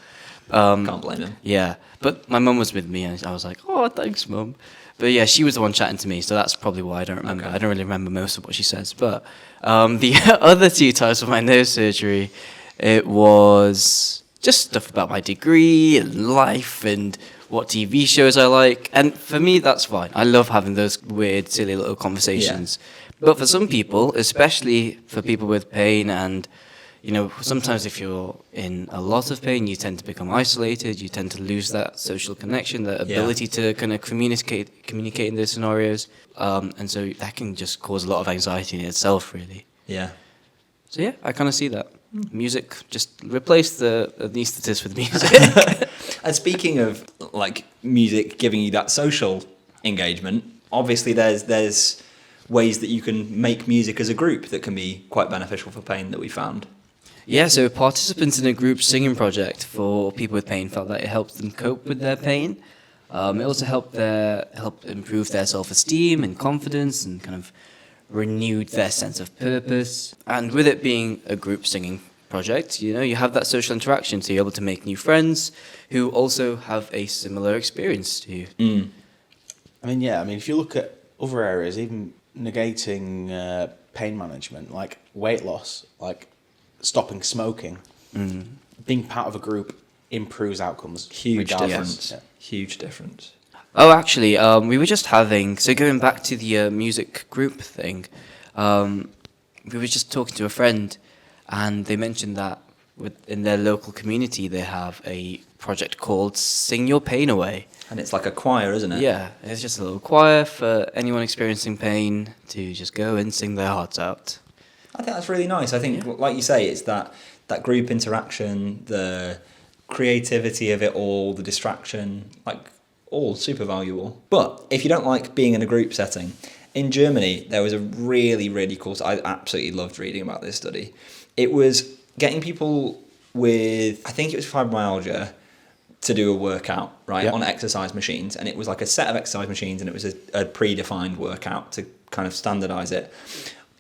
Can't blame him. Yeah, but my mum was with me, and I was like, "Oh, thanks, mum." But yeah, she was the one chatting to me, so that's probably why I don't remember. Okay. I don't really remember most of what she says. But the other 2 times for my nose surgery, it was just stuff about my degree and life and what TV shows I like. And for me, that's fine. I love having those weird, silly little conversations. Yeah. But for some people, especially for people with pain and, you know, sometimes if you're in a lot of pain, you tend to become isolated. You tend to lose that social connection, that ability to kind of communicate in those scenarios. And so that can just cause a lot of anxiety in itself, really. Yeah. So yeah, I kind of see that. Music, just replace the anaesthetist with music. And speaking of like music giving you that social engagement, obviously there's ways that you can make music as a group that can be quite beneficial for pain that we found. Yeah, so participants in a group singing project for people with pain felt that it helped them cope with their pain. It also helped improve their self-esteem and confidence, and kind of renewed their sense of purpose. And with it being a group singing project, you know, you have that social interaction, so you're able to make new friends who also have a similar experience to you. I mean, if you look at other areas, even negating pain management, like weight loss, like stopping smoking, being part of a group improves outcomes. Huge regardless. difference. Yeah. Huge difference. Oh, actually, we were just having... So going back to the music group thing, we were just talking to a friend, and they mentioned that in their local community, they have a project called Sing Your Pain Away. And it's like a choir, isn't it? Yeah, it's just a little choir for anyone experiencing pain to just go and sing their hearts out. I think that's really nice. I think, like you say, it's that group interaction, the creativity of it all, the distraction, like, all super valuable. But if you don't like being in a group setting, in Germany, there was a really, really cool... I absolutely loved reading about this study. It was getting people with, I think it was fibromyalgia, to do a workout, right, on exercise machines. And it was like a set of exercise machines, and it was a predefined workout to kind of standardize it.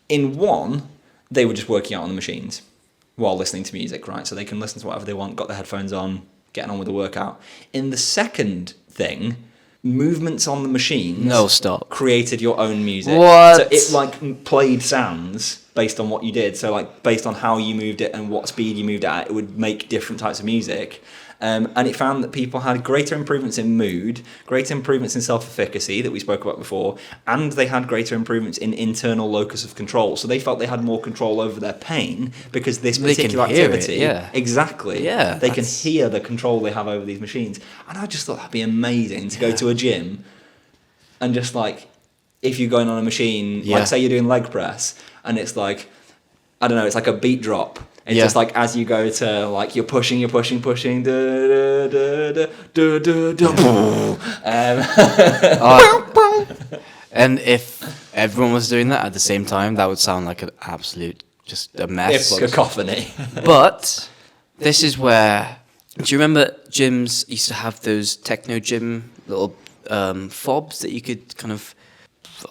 In one, they were just working out on the machines while listening to music, right? So they can listen to whatever they want, got their headphones on, getting on with the workout. In the second thing, movements on the machines created your own music. What? So it like played sounds based on what you did. So like based on how you moved it and what speed you moved at, it would make different types of music. And it found that people had greater improvements in mood, greater improvements in self-efficacy that we spoke about before, and they had greater improvements in internal locus of control. So they felt they had more control over their pain because this particular activity... Exactly. Yeah, they can hear the control they have over these machines. And I just thought that'd be amazing to go to a gym and just like, if you're going on a machine, like say you're doing leg press, and it's like, I don't know, it's like a beat drop. It's just like as you go to like you're pushing, da, da, da, da, da, da, and if everyone was doing that at the same time, that would sound like an absolute just a mess. Cacophony. But this is where, do you remember gyms used to have those techno gym little fobs that you could kind of,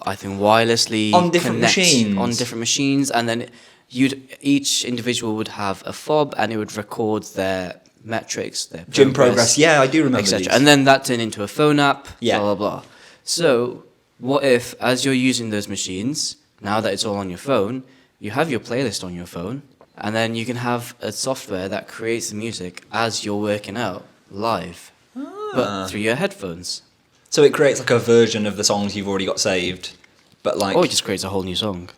I think, wirelessly on different machines, and then each individual would have a fob, and it would record their metrics, their gym progress. Yeah, I do remember etc. these. And then that turned into a phone app. Blah blah blah. So what if, as you're using those machines, now that it's all on your phone, you have your playlist on your phone, and then you can have a software that creates the music as you're working out live, but through your headphones. So it creates like a version of the songs you've already got saved, but like, or it just creates a whole new song.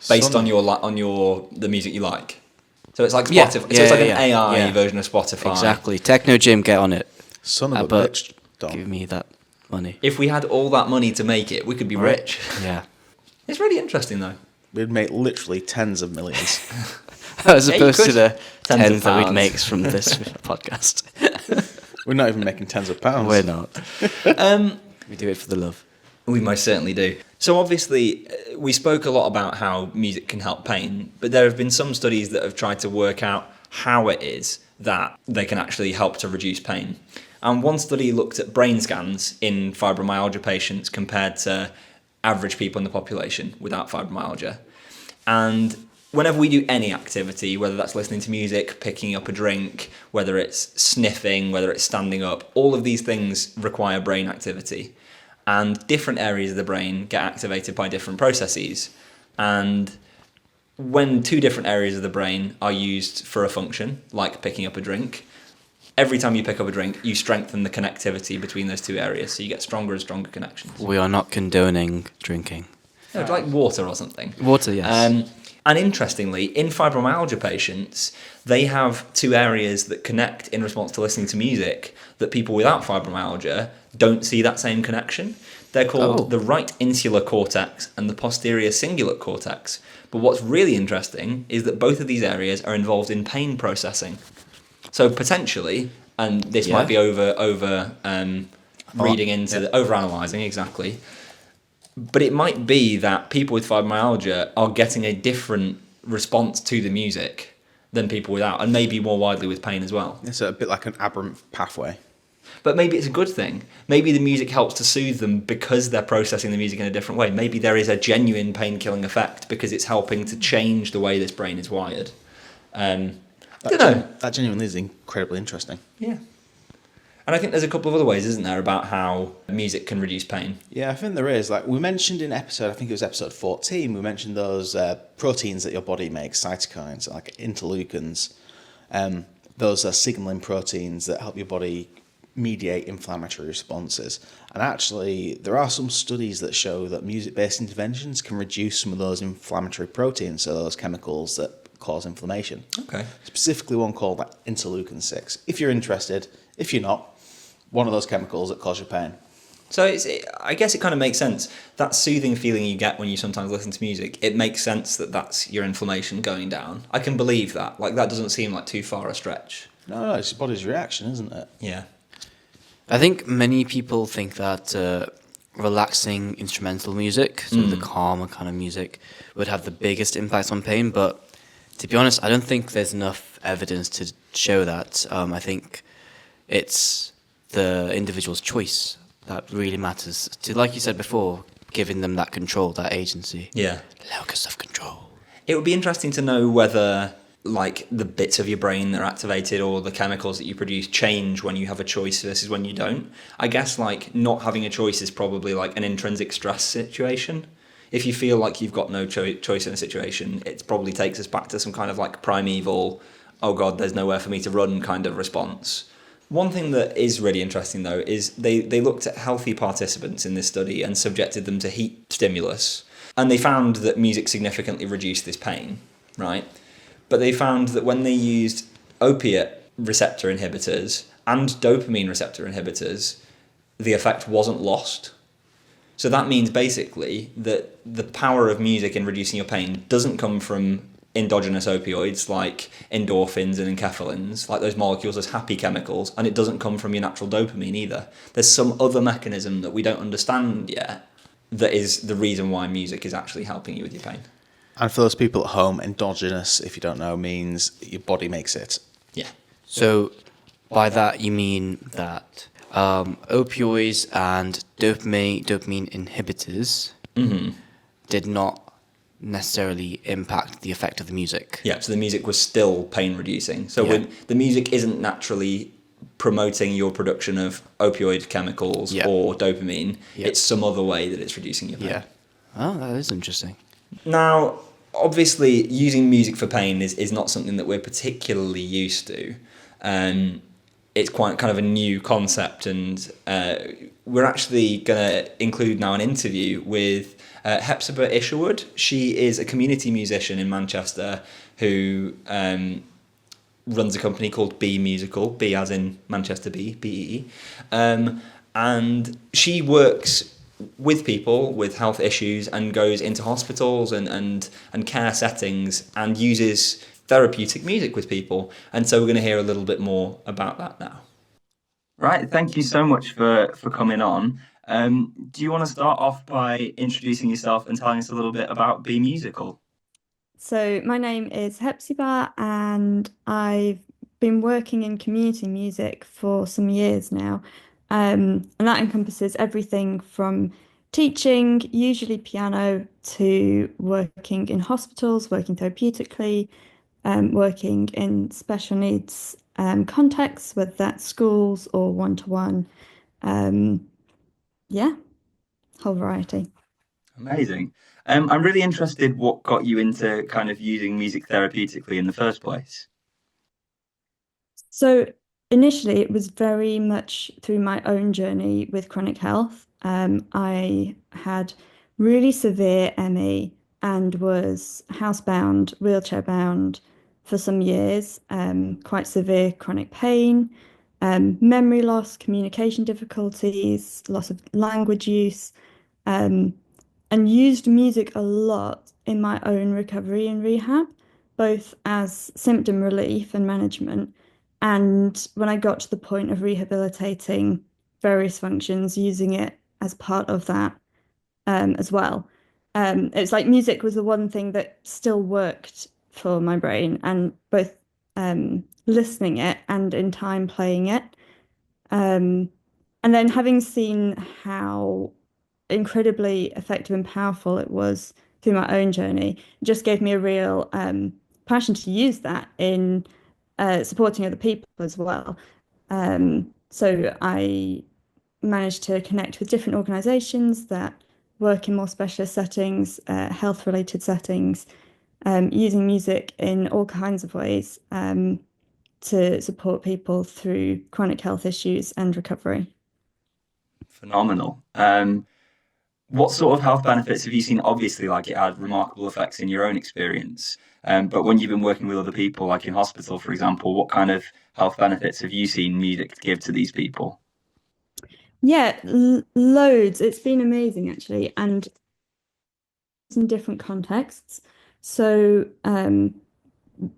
Based on the music you like. So it's like Spotify. So it's like an AI version of Spotify. Exactly. Techno Gym, get on it. Son of a bitch, Dom. Give me that money. If we had all that money to make it, we could be rich. Yeah. It's really interesting though. We'd make literally tens of millions. As opposed to the tens that we'd make from this podcast. We're not even making tens of pounds. We're not. We do it for the love. We most certainly do. So obviously, we spoke a lot about how music can help pain, but there have been some studies that have tried to work out how it is that they can actually help to reduce pain. And one study looked at brain scans in fibromyalgia patients compared to average people in the population without fibromyalgia. And whenever we do any activity, whether that's listening to music, picking up a drink, whether it's sniffing, whether it's standing up, all of these things require brain activity. And different areas of the brain get activated by different processes. And when two different areas of the brain are used for a function, like picking up a drink, every time you pick up a drink, you strengthen the connectivity between those two areas, so you get stronger and stronger connections. We are not condoning drinking. No, like water or something. Water, yes. And interestingly, in fibromyalgia patients, they have two areas that connect in response to listening to music that people without fibromyalgia don't see that same connection. They're called the right insular cortex and the posterior cingulate cortex. But what's really interesting is that both of these areas are involved in pain processing. So potentially, and this might be over reading into the overanalyzing exactly, but it might be that people with fibromyalgia are getting a different response to the music than people without, and maybe more widely with pain as well. It's a bit like an aberrant pathway. But maybe it's a good thing. Maybe the music helps to soothe them because they're processing the music in a different way. Maybe there is a genuine pain-killing effect because it's helping to change the way this brain is wired. I don't know. That genuinely is incredibly interesting. Yeah. And I think there's a couple of other ways, isn't there, about how music can reduce pain? Yeah, I think there is. Like we mentioned in episode, I think it was episode 14, we mentioned those proteins that your body makes, cytokines, like interleukins. Those are signaling proteins that help your body mediate inflammatory responses. And actually, there are some studies that show that music-based interventions can reduce some of those inflammatory proteins, so those chemicals that cause inflammation. Okay. Specifically one called like interleukin 6. If you're interested, if you're not, one of those chemicals that cause you pain. So I guess it kind of makes sense. That soothing feeling you get when you sometimes listen to music, it makes sense that that's your inflammation going down. I can believe that. Like, that doesn't seem like too far a stretch. No, it's your body's reaction, isn't it? Yeah. I think many people think that relaxing instrumental music, so the calmer kind of music, would have the biggest impact on pain, but to be honest, I don't think there's enough evidence to show that. I think it's the individual's choice that really matters. To, like you said before, giving them that control, that agency. Yeah. Locus of control. It would be interesting to know whether, like, the bits of your brain that are activated or the chemicals that you produce change when you have a choice versus when you don't. I guess, like, not having a choice is probably like an intrinsic stress situation. If you feel like you've got no choice in a situation, it probably takes us back to some kind of like primeval, oh God, there's nowhere for me to run kind of response. One thing that is really interesting, though, is they looked at healthy participants in this study and subjected them to heat stimulus. And they found that music significantly reduced this pain, right? But they found that when they used opiate receptor inhibitors and dopamine receptor inhibitors, the effect wasn't lost. So that means basically that the power of music in reducing your pain doesn't come from endogenous opioids like endorphins and enkephalins, like those molecules as happy chemicals, and it doesn't come from your natural dopamine either. There's some other mechanism that we don't understand yet that is the reason why music is actually helping you with your pain. And for those people at home, endogenous, if you don't know, means your body makes it. Yeah. So by that you mean that opioids and dopamine inhibitors did not necessarily impact the effect of the music. Yeah, so the music was still pain reducing. So Yeah. when the music isn't naturally promoting your production of opioid chemicals or dopamine, it's some other way that it's reducing your pain. Yeah. Oh, that is interesting. Now, obviously, using music for pain is not something that we're particularly used to. It's quite kind of a new concept, and we're actually going to include now an interview with Hephzibah Isherwood. She is a community musician in Manchester who runs a company called B Musical, B as in Manchester B, B-E-E. And she works with people with health issues and goes into hospitals and care settings and uses therapeutic music with people. And so we're going to hear a little bit more about that now. Right, thank you so much for coming on. Do you want to start off by introducing yourself and telling us a little bit about Be Musical? So my name is Hephzibah, and I've been working in community music for some years now. And that encompasses everything from teaching, usually piano, to working in hospitals, working therapeutically, working in special needs contexts, whether that's schools or one-to-one. Um, yeah, whole variety. Amazing. I'm really interested what got you into kind of using music therapeutically in the first place. So initially, it was very much through my own journey with chronic health. I had really severe ME and was housebound, wheelchair bound for some years, quite severe chronic pain, memory loss, communication difficulties, loss of language use, um, and used music a lot in my own recovery and rehab, both as symptom relief and management. And when I got to the point of rehabilitating various functions, using it as part of that as well. It's like music was the one thing that still worked for my brain, and both listening it and in time playing it. Um, and then having seen how incredibly effective and powerful it was through my own journey, it just gave me a real passion to use that in supporting other people as well. So I managed to connect with different organizations that work in more specialist settings, health-related settings, using music in all kinds of ways to support people through chronic health issues and recovery. Phenomenal. What sort of health benefits have you seen? Obviously, like it had remarkable effects in your own experience. But when you've been working with other people, like in hospital, for example, what kind of health benefits have you seen music give to these people? Yeah, loads. It's been amazing actually, and in different contexts. So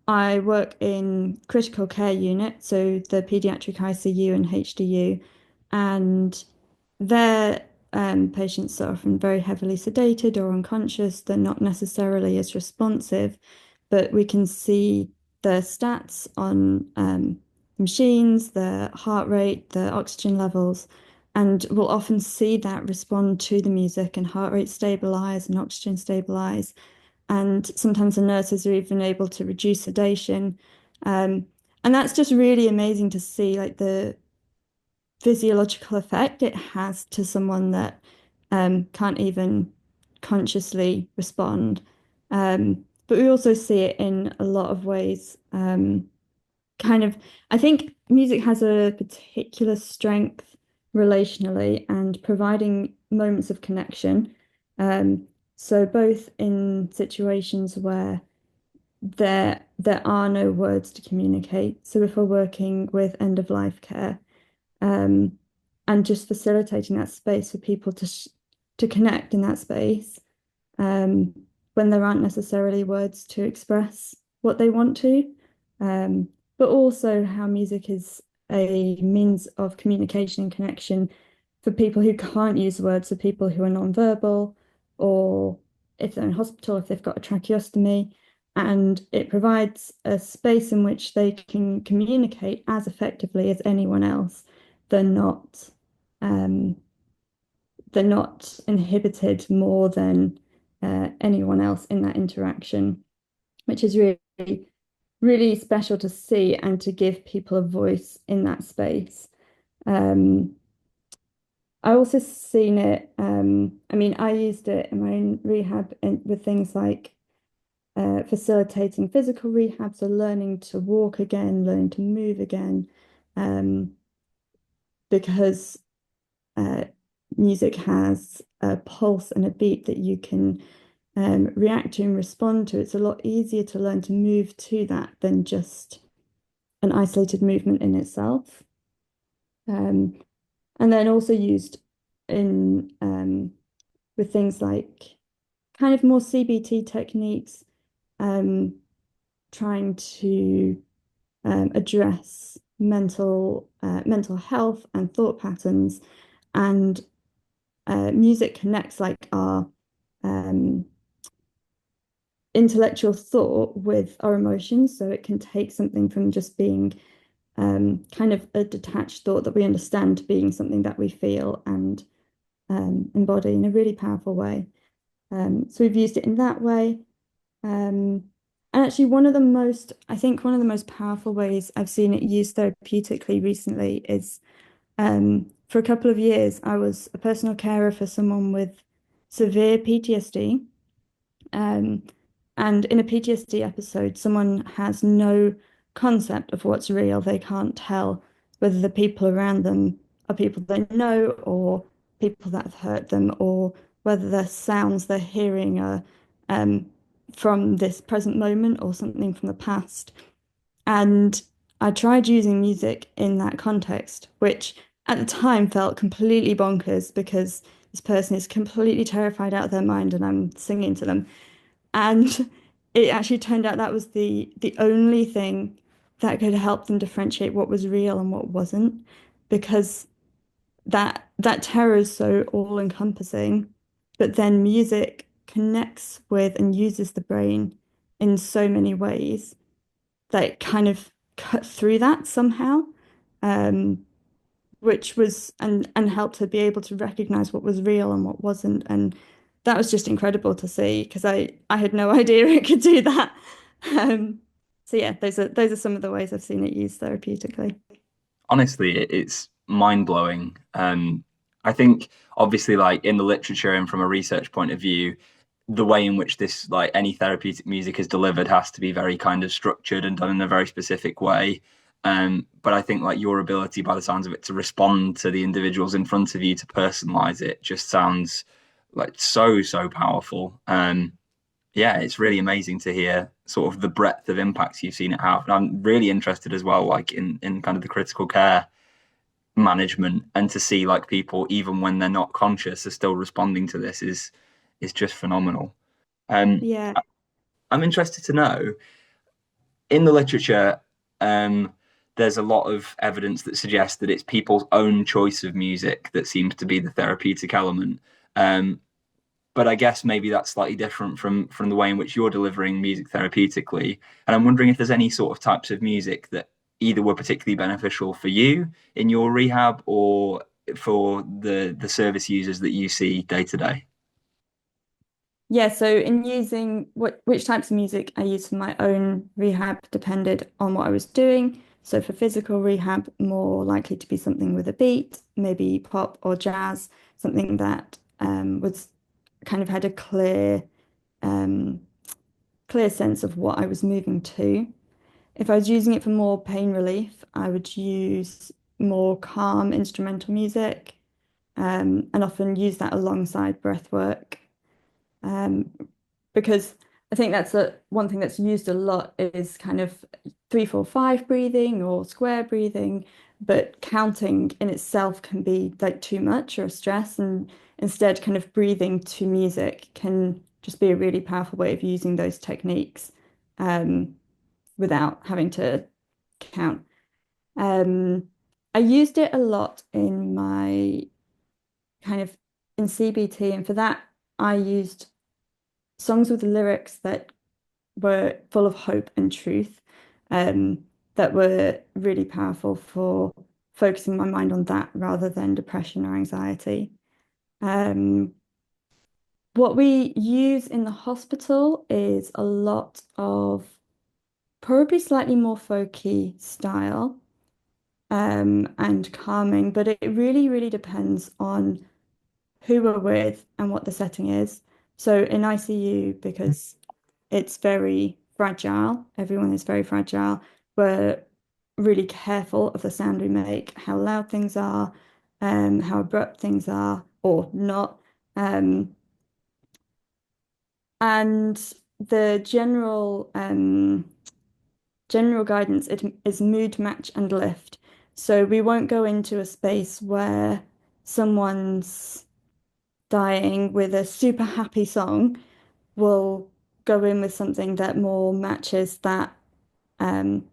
I work in critical care unit, so the pediatric ICU and HDU, and their patients are often very heavily sedated or unconscious. They're not necessarily as responsive, but we can see the stats on machines, the heart rate, the oxygen levels, and we'll often see that respond to the music and heart rate stabilize and oxygen stabilize. And sometimes the nurses are even able to reduce sedation. And that's just really amazing to see, like the physiological effect it has to someone that can't even consciously respond. But we also see it in a lot of ways. Kind of, I think music has a particular strength relationally and providing moments of connection. So both in situations where there are no words to communicate. So if we're working with end of life care, um, and just facilitating that space for people to connect in that space, um, when there aren't necessarily words to express what they want to, um, but also how music is a means of communication and connection for people who can't use words, for people who are nonverbal, or if they're in hospital, if they've got a tracheostomy. And it provides a space in which they can communicate as effectively as anyone else. They're not um, they're not inhibited more than anyone else in that interaction, which is really, really special to see and to give people a voice in that space. I also seen it, I mean, I used it in my own rehab with things like facilitating physical rehab, so learning to walk again, learning to move again, because uh, music has a pulse and a beat that you can react to and respond to. It's a lot easier to learn to move to that than just an isolated movement in itself. And then also used in with things like kind of more CBT techniques, um, trying to address mental health and thought patterns, and music connects like our um, intellectual thought with our emotions. So it can take something from just being kind of a detached thought that we understand to being something that we feel and embody in a really powerful way. So we've used it in that way. And actually, I think one of the most powerful ways I've seen it used therapeutically recently is for a couple of years, I was a personal carer for someone with severe PTSD. Um, and in a PTSD episode, someone has no concept of what's real. They can't tell whether the people around them are people they know or people that have hurt them, or whether the sounds they're hearing are um, from this present moment or something from the past. And I tried using music in that context, which at the time felt completely bonkers because this person is completely terrified out of their mind and I'm singing to them. And it actually turned out that was the only thing that could help them differentiate what was real and what wasn't, because that terror is so all-encompassing. But then music connects with and uses the brain in so many ways that it kind of cut through that somehow, um, which was and helped her be able to recognize what was real and what wasn't. And that was just incredible to see because I had no idea it could do that. So yeah, those are some of the ways I've seen it used therapeutically. Honestly, it's mind blowing. I think obviously, like in the literature and from a research point of view, the way in which this, like any therapeutic music is delivered, has to be very kind of structured and done in a very specific way. But I think like your ability, by the sounds of it, to respond to the individuals in front of you, to personalize it, just sounds like so powerful. Yeah, it's really amazing to hear sort of the breadth of impacts you've seen it have. And I'm really interested as well, like in kind of the critical care management, and to see like people, even when they're not conscious, are still responding to this is just phenomenal. Um, Yeah. I'm interested to know, in the literature, um, there's a lot of evidence that suggests that it's people's own choice of music that seems to be the therapeutic element. Um, but I guess maybe that's slightly different from the way in which you're delivering music therapeutically. And I'm wondering if there's any sort of types of music that either were particularly beneficial for you in your rehab or for the service users that you see day to day. Yeah, so in using which types of music I use for my own rehab depended on what I was doing. So for physical rehab, more likely to be something with a beat, maybe pop or jazz, something that was kind of had a um, clear sense of what I was moving to. If I was using it for more pain relief, I would use more calm instrumental music, and often use that alongside breath work. Um, because I think that's one thing that's used a lot is kind of 3-4-5 breathing or square breathing, but counting in itself can be like too much or a stress, and instead kind of breathing to music can just be a really powerful way of using those techniques um, without having to count. Um, I used it a lot in my kind of in CBT, and for that I used songs with lyrics that were full of hope and truth, that were really powerful for focusing my mind on that rather than depression or anxiety. Um, what we use in the hospital is a lot of probably slightly more folky style, and calming, but it really depends on who we're with and what the setting is. So in ICU, because it's very fragile. Everyone is very fragile. We're really careful of the sound we make, how loud things are, how abrupt things are or not. And the general guidance it is mood match and lift. So we won't go into a space where someone's dying with a super happy song. We'll go in with something that more matches um,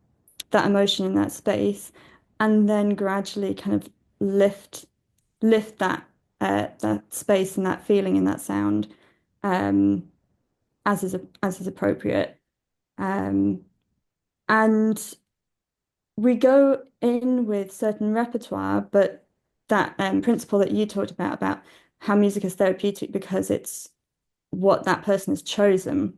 that emotion in that space, and then gradually kind of lift that that space and that feeling and that sound, um, as is appropriate. Um, and we go in with certain repertoire, but that principle that you talked about how music is therapeutic because it's what that person has chosen,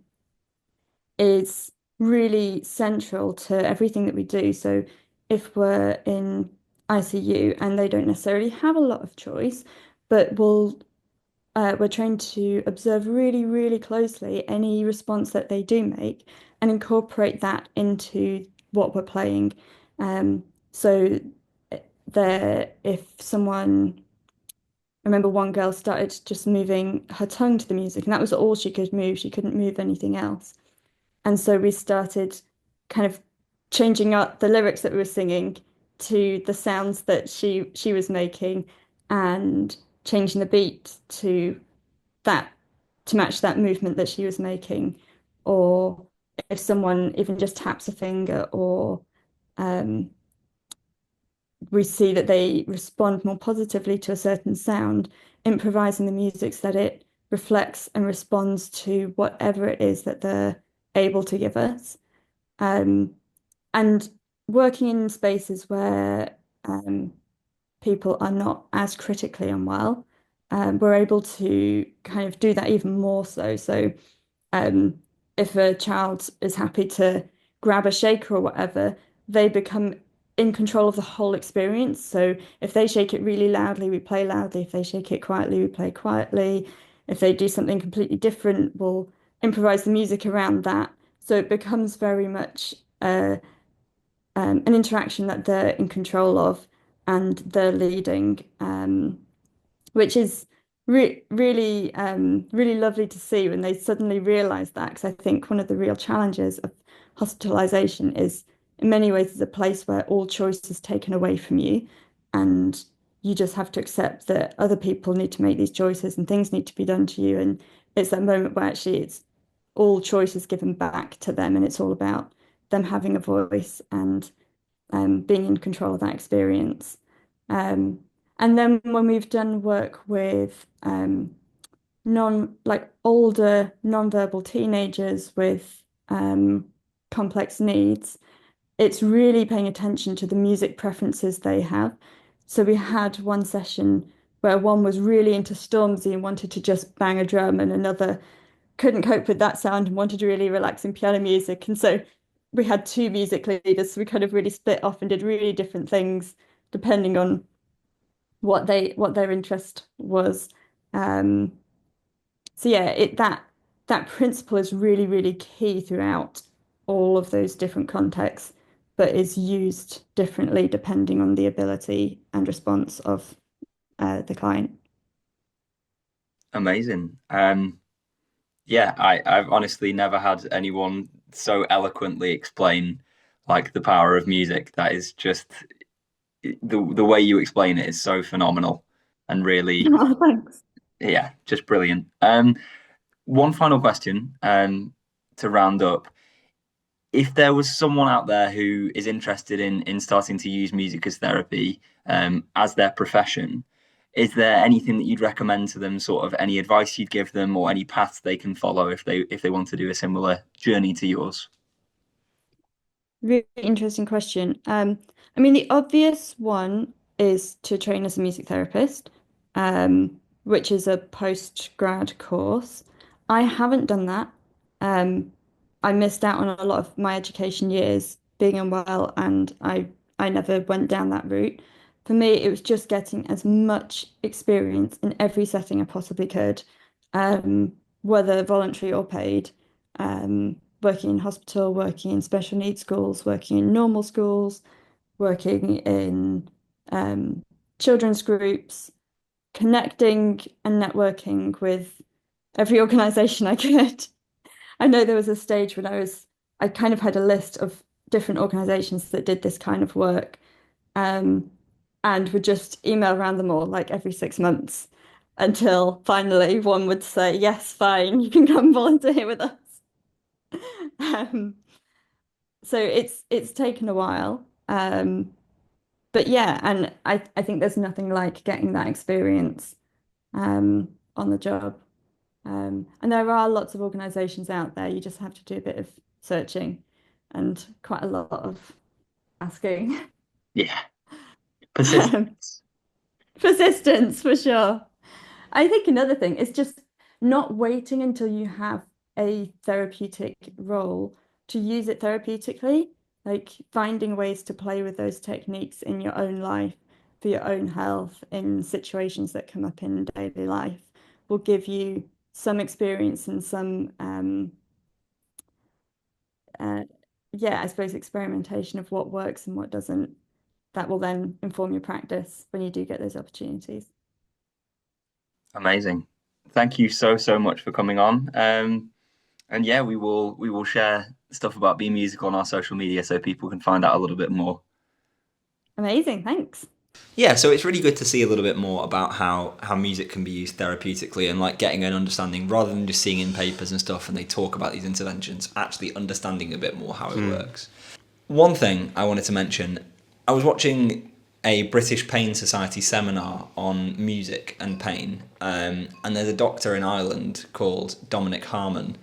is really central to everything that we do. So if we're in ICU and they don't necessarily have a lot of choice, but we're trained to observe really, really closely any response that they do make and incorporate that into what we're playing. Um, so if someone, I remember one girl started just moving her tongue to the music, and that was all she could move. She couldn't move anything else. And so we started kind of changing up the lyrics that we were singing to the sounds that she was making and changing the beat that to match that movement that she was making. Or if someone even just taps a finger or um, we see that they respond more positively to a certain sound, improvising the music so that it reflects and responds to whatever it is that they're able to give us. Um, and working in spaces where people are not as critically unwell, we're able to kind of do that even more so. So um, if a child is happy to grab a shaker or whatever, they become in control of the whole experience. So if they shake it really loudly, we play loudly. If they shake it quietly, we play quietly. If they do something completely different, we'll improvise the music around that. So it becomes very much an interaction that they're in control of and they're leading. Which is really lovely to see when they suddenly realize that. Because I think one of the real challenges of hospitalization is, in many ways, is a place where all choice is taken away from you, and you just have to accept that other people need to make these choices and things need to be done to you. And it's that moment where actually it's all choice is given back to them, and it's all about them having a voice and being in control of that experience. Um, and then when we've done work with older non-verbal teenagers with complex needs, it's really paying attention to the music preferences they have. So we had one session where one was really into Stormzy and wanted to just bang a drum, and another couldn't cope with that sound and wanted really relaxing piano music. And so we had two music leaders, so we kind of really split off and did really different things depending on what their interest was. Um, so yeah, it that principle is really, really key throughout all of those different contexts, but is used differently depending on the ability and response of the client. Amazing. Yeah, I've honestly never had anyone so eloquently explain like the power of music. That is just the way you explain it is so phenomenal and really, Oh, thanks. yeah, just brilliant. One final question, to round up. If there was someone out there who is interested in starting to use music as therapy, as their profession, is there anything that you'd recommend to them, sort of any advice you'd give them or any paths they can follow if they want to do a similar journey to yours? Really interesting question. I mean, the obvious one is to train as a music therapist, which is a post-grad course. I haven't done that. Um, I missed out on a lot of my education years being unwell, and I never went down that route. For me, it was just getting as much experience in every setting I possibly could, whether voluntary or paid. Working in hospital, working in special needs schools, working in normal schools, working in um, children's groups, connecting and networking with every organization I could. I know there was a stage when I kind of had a list of different organizations that did this kind of work, um, and would just email around them all like every 6 months until finally one would say, yes, fine, you can come volunteer with us. Um, so it's taken a while. But yeah, and I think there's nothing like getting that experience on the job. And there are lots of organisations out there. You just have to do a bit of searching and quite a lot of asking. Yeah. Persistence. Persistence for sure. I think another thing is just not waiting until you have a therapeutic role to use it therapeutically, like finding ways to play with those techniques in your own life for your own health in situations that come up in daily life will give you some experience and some I suppose experimentation of what works and what doesn't. That will then inform your practice when you do get those opportunities. Amazing. Thank you so much for coming on. And yeah, we will share stuff about Be Musical on our social media so people can find out a little bit more. Amazing, thanks. Yeah, so it's really good to see a little bit more about how music can be used therapeutically and like getting an understanding rather than just seeing in papers and stuff and they talk about these interventions, actually understanding a bit more how it works. One thing I wanted to mention, I was watching a British Pain Society seminar on music and pain, and there's a doctor in Ireland called Dominic Harmon,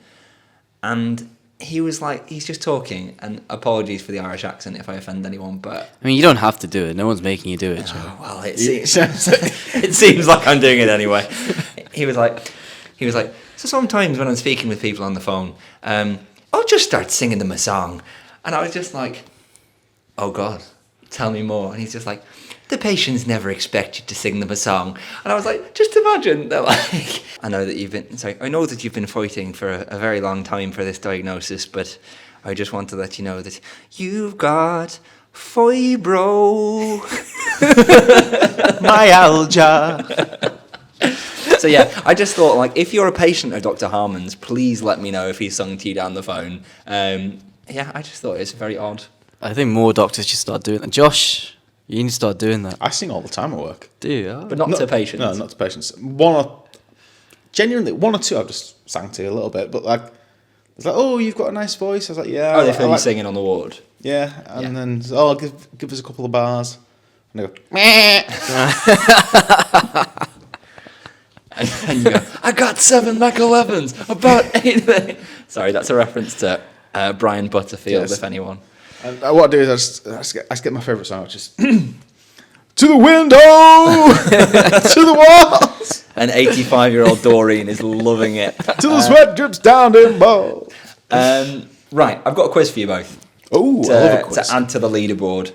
and he was like, he's just talking, and apologies for the Irish accent if I offend anyone, but... I mean, you don't have to do it. No one's making you do it. Oh, well, it seems like I'm doing it anyway. He was like, so sometimes when I'm speaking with people on the phone, I'll just start singing them a song. And I was just like, oh God, tell me more. And he's just like, the patients never expect you to sing them a song. And I was like, just imagine that, like, I know that you've been fighting for a very long time for this diagnosis, but I just want to let you know that you've got fibro. Myalgia. So yeah, I just thought, like, if you're a patient of Dr. Harmon's, please let me know if he's sung to you down the phone. Yeah, I just thought it was very odd. I think more doctors should start doing that. Josh, you need to start doing that. I sing all the time at work. Do you? But not to patients. No, not to patients. Genuinely, one or two I've just sang to a little bit, but like, it's like, oh, you've got a nice voice. I was like, yeah. Oh, they feel you singing on the ward. Yeah, and then, oh, give us a couple of bars. And they go, and you go, I got 7 Mac11s, about 8. Sorry, that's a reference to Brian Butterfield, Yes. if anyone. And what I do is I just get my favourite song, which is to the window, to the walls. An 85-year-old Doreen is loving it. Till the sweat drips down them balls. Right, I've got a quiz for you both. Oh, I love a quiz. To add to the leaderboard.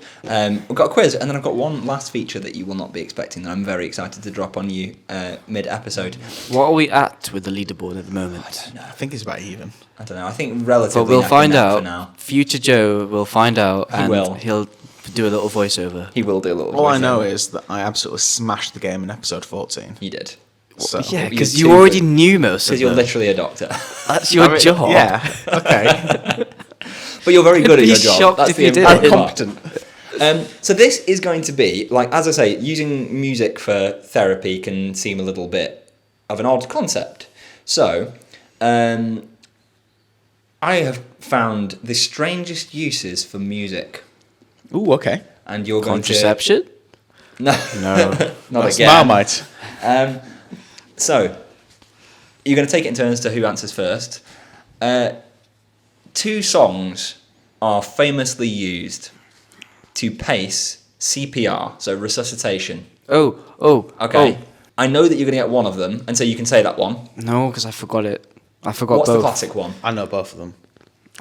We've got a quiz, and then I've got one last feature that you will not be expecting that I'm very excited to drop on you mid-episode. What are we at with the leaderboard at the moment? I think it's about even. I don't know, I think relatively But we'll neck and find neck for out. now. Future Joe will find out, and will. he'll do a little voiceover. He will do a little All I voiceover. know is that I absolutely smashed the game in episode 14. You did. So, Yeah, because you're you too already good. knew most of Because you're them. literally a doctor. That's your job. Yeah, okay. But you're very good at Be your job. shocked That's if the you did. important I'm part. competent. So this is going to be, like, as I say, using music for therapy can seem a little bit of an odd concept. So, I have found the strangest uses for music. Ooh, okay. And you're going Contraception? to... No. No. Not That's again. Marmite. So, you're going to take it in turns to who answers first. 2 songs are famously used to pace CPR, so resuscitation. Oh. Okay. Oh. I know that you're going to get one of them, and so you can say that one. No, because I forgot it. I forgot What's both. the classic one? I know both of them.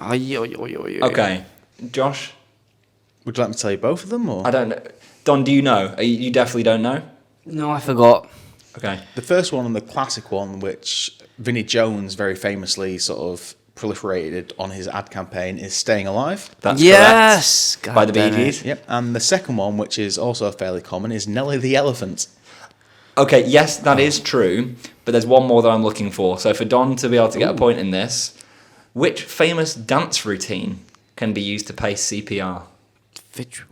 Okay. Josh? Would you like me to tell you both of them? Or? I don't know. Don, do you know? You definitely don't know? No, I forgot. Okay. The first one and the classic one, which Vinnie Jones very famously sort of proliferated on his ad campaign, is Staying Alive. That's Yes! correct. By the Bee damn it. Gees. Yep. And the second one, which is also fairly common, is Nelly the Elephant. Okay, yes, that is true, but there's one more that I'm looking for. So for Don to be able to get a point in this, which famous dance routine can be used to pace CPR?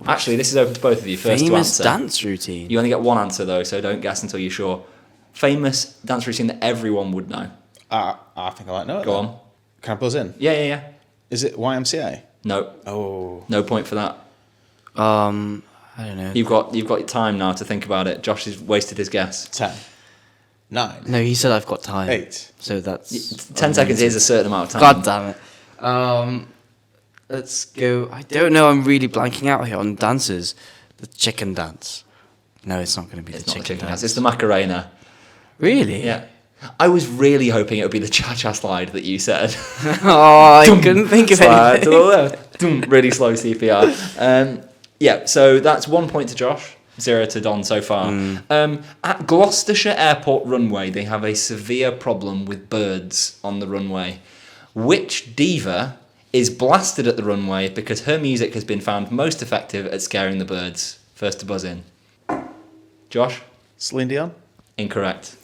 Actually, this is open to both of you. First famous to answer. dance routine. You only get one answer though, so don't guess until you're sure. Famous dance routine that everyone would know. I think I might know it. Go then. on. Can I buzz in? Yeah. Is it YMCA? No. Oh. No point for that. I don't know. You've got time now to think about it. Josh has wasted his guess. 10, 9. No, he said I've got time. 8. So that's 10 seconds is a certain amount of time. God damn it. Let's go. I don't know. I'm really blanking out here on dances. The chicken dance. No, it's not going to be It's the not the chicken chicken dance. dance. It's the Macarena. Really? Yeah. I was really hoping it would be the cha-cha slide that you said. Oh, I couldn't think of Slide to anything. the left. Dum, really slow CPR. Yeah, so that's 1 point to Josh, 0 to Don so far. At Gloucestershire Airport runway, they have a severe problem with birds on the runway. Which diva is blasted at the runway because her music has been found most effective at scaring the birds? First to buzz in. Josh? Celine Dion? Incorrect.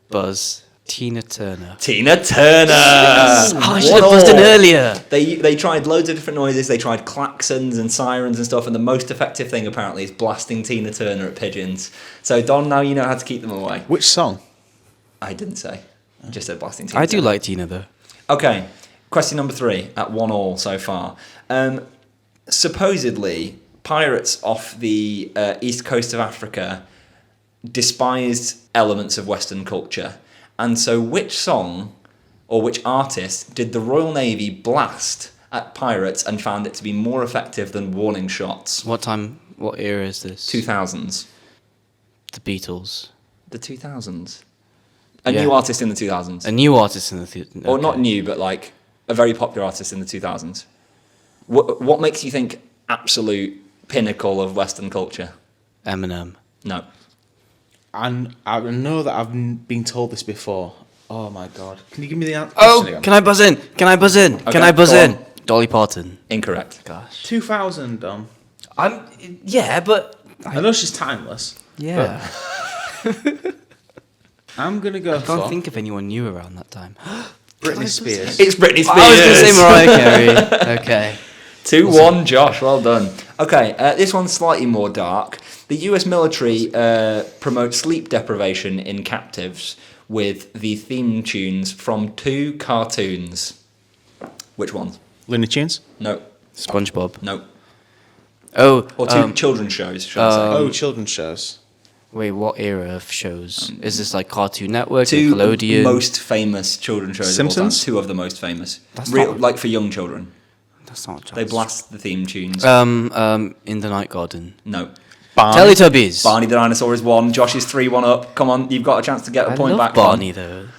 Buzz. Tina Turner. Tina Turner! Oh, I should have buzzed in earlier. They tried loads of different noises. They tried klaxons and sirens and stuff, and the most effective thing apparently is blasting Tina Turner at pigeons. So Don, now you know how to keep them away. Which song? I didn't say. I just said blasting Tina I do Turner. like Tina though. Okay, question number 3 at 1-1 so far. Supposedly, pirates off the east coast of Africa despised elements of Western culture. And so which song or which artist did the Royal Navy blast at pirates and found it to be more effective than warning shots? What era is this? 2000s. The Beatles. The 2000s. A Yeah. new artist in the 2000s. A new artist in the... Or not new, but like a very popular artist in the 2000s. What makes you think absolute pinnacle of Western culture? Eminem. No. And I know that I've been told this before. Oh my god. Can you give me the answer again? Can I buzz in? Can I buzz in? Okay, Can I buzz go in? on. Dolly Parton. Incorrect. Gosh. 2000, Dom. Yeah, but... I know she's timeless. Yeah. I'm going to go I can't for think of anyone new around that time. Britney Spears. It's Britney Spears. I was going to say Mariah Carey. Okay. 2-1, Josh. Well done. Okay, this one's slightly more dark. The US military promotes sleep deprivation in captives with the theme tunes from 2 cartoons. Which ones? Looney Tunes? No. SpongeBob. No. Oh, Or 2 children's shows, should I say. Oh, children's shows. wait, what era of shows? Is this like Cartoon Network, 2 Nickelodeon? most famous children's shows Simpsons? of all time. 2 of the most famous. That's not- Like for young children. That's not They blast the theme tunes. In the Night Garden. No. Barney. Teletubbies. Barney the dinosaur is 1. Josh is 3-1 up. Come on, you've got a chance to get a I point love back. Barney though.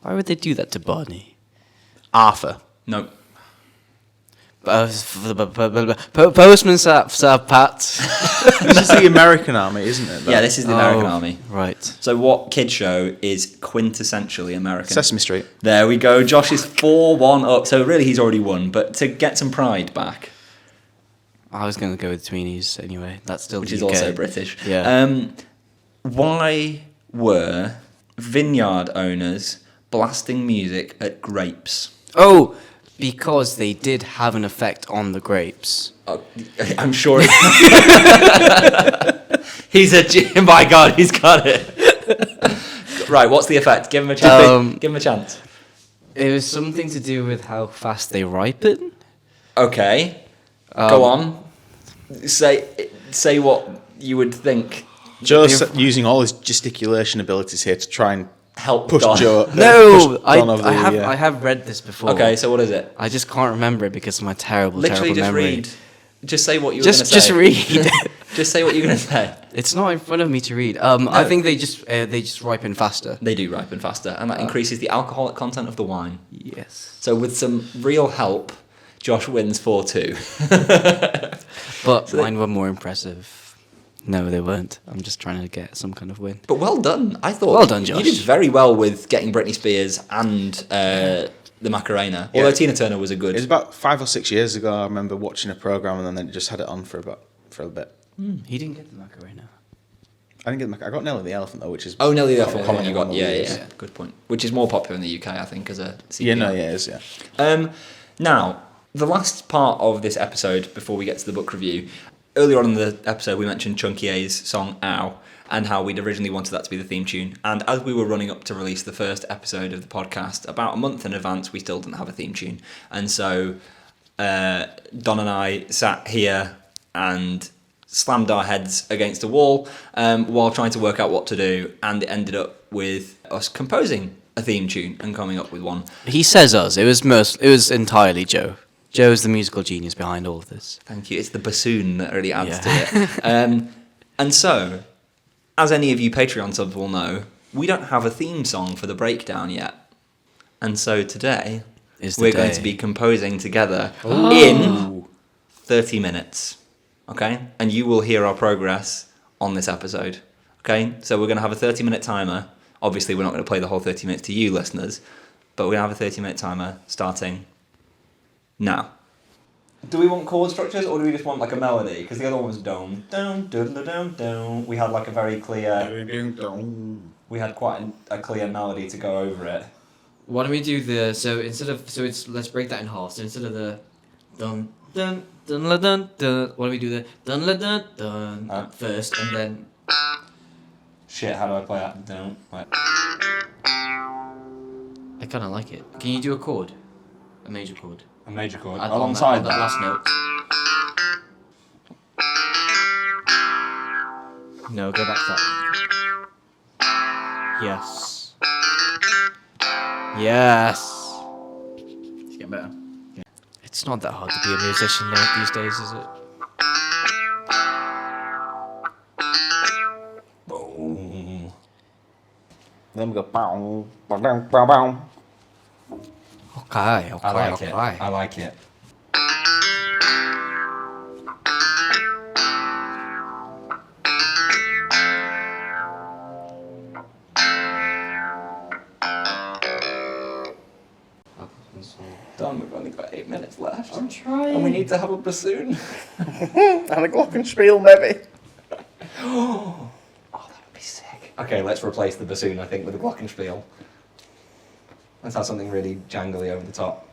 Why would they do that to Barney? Arthur. No. Postman sat Pat. This is the American Army, isn't it? Yeah, this is the American Army. Right. So what kid show is quintessentially American? Sesame Street. There we go. Josh is 4-1 up. So really he's already won. But to get some pride back, I was going to go with Tweenies anyway. That's still which the is UK. also British. Yeah. Why were vineyard owners blasting music at grapes? Oh, because they did have an effect on the grapes. Oh, I'm sure. My God, he's got it. Right, what's the effect? Give him a chance. Give him a chance. It was something to do with how fast they ripen. Okay, go on. Say what you would think. Joe's using all his gesticulation abilities here to try and Help push Don. Joe. No, push Don over I have read this before. Okay, so what is it? I just can't remember it because of my terrible Literally, just memory. read. Just say what you were going to say. Just read. Just say what you're going to say. It's not in front of me to read. I think they just ripen faster. They do ripen faster, and that increases the alcoholic content of the wine. Yes. So with some real help, Josh wins 4-2. But mine were more impressive. No, they weren't. I'm just trying to get some kind of win. But well done. I thought Well done, Josh. You did very well with getting Britney Spears and the Macarena. Although Yeah. Tina Turner was a good. It was about 5 or 6 years ago. I remember watching a program and then it just had it on for a bit. He didn't get the Macarena. I didn't get I got Nelly the Elephant though, which is Nelly the sort of Elephant common one you one got. of Yeah, these. yeah. Good point. Which is more popular in the UK, I think, as a CPR. Yeah, no, yeah, it is, yeah. Now, the last part of this episode before we get to the book review. Earlier on in the episode, we mentioned Chunky A's song "Ow" and how we'd originally wanted that to be the theme tune. And as we were running up to release the first episode of the podcast, about a month in advance, we still didn't have a theme tune. And so Don and I sat here and slammed our heads against a wall while trying to work out what to do, and it ended up with us composing a theme tune and coming up with one. He says us. It was entirely Joe. Joe's the musical genius behind all of this. Thank you. It's the bassoon that really adds to it. And so, as any of you Patreon subs will know, we don't have a theme song for the breakdown yet. And so today, we're going to be composing together in 30 minutes. Okay? And you will hear our progress on this episode. Okay? So we're going to have a 30-minute timer. Obviously, we're not going to play the whole 30 minutes to you, listeners. But we're going to have a 30-minute timer starting now. Do we want chord structures, or do we just want like a melody? Because the other one was dum dum dum dum dum dum. We had like a very clear. We had quite a clear melody to go over it. Why don't we do the let's break that in half. So instead of the dun dun dun la dun dun, why don't we do the dun la dun dun first, and then. Shit, how do I play that? Dun. Like. I kind of like it. Can you do a chord? A major chord. A major chord. Alongside that last note. No, go back to that. Yes. Yes. It's getting better. Yeah. It's not that hard to be a musician these days, is it? Boom. Then we go bow, bow, bow, bow, bow. Okay. I like it. I like it. Done. We've only got 8 minutes left. I'm trying. And we need to have a bassoon. And a glockenspiel, maybe. Oh, that would be sick. Okay, let's replace the bassoon, I think, with a glockenspiel. Let's have something really jangly over the top.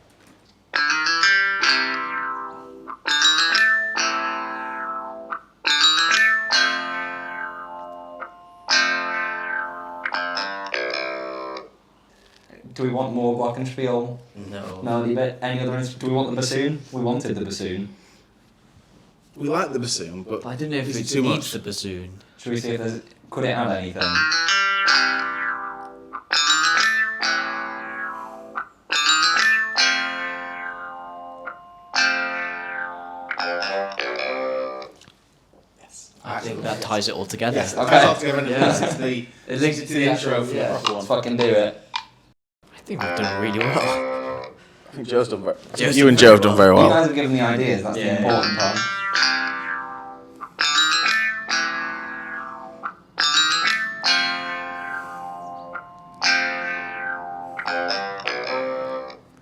Do we want more glockenspiel? No. Melody bit? Any other instrument? Do we want the bassoon? We wanted the bassoon. We like the bassoon, but I don't know if is it it's too too much? the bassoon. Should we see if there's... Could it add anything? I think that ties it all together. Yes, Okay. Yeah. It links it to the intro for the proper Let's one. fucking do it. I think we've done really well. I think Joe's done very Joe's You done and Joe have done very You well. guys have given me ideas, that's the Yeah. important part.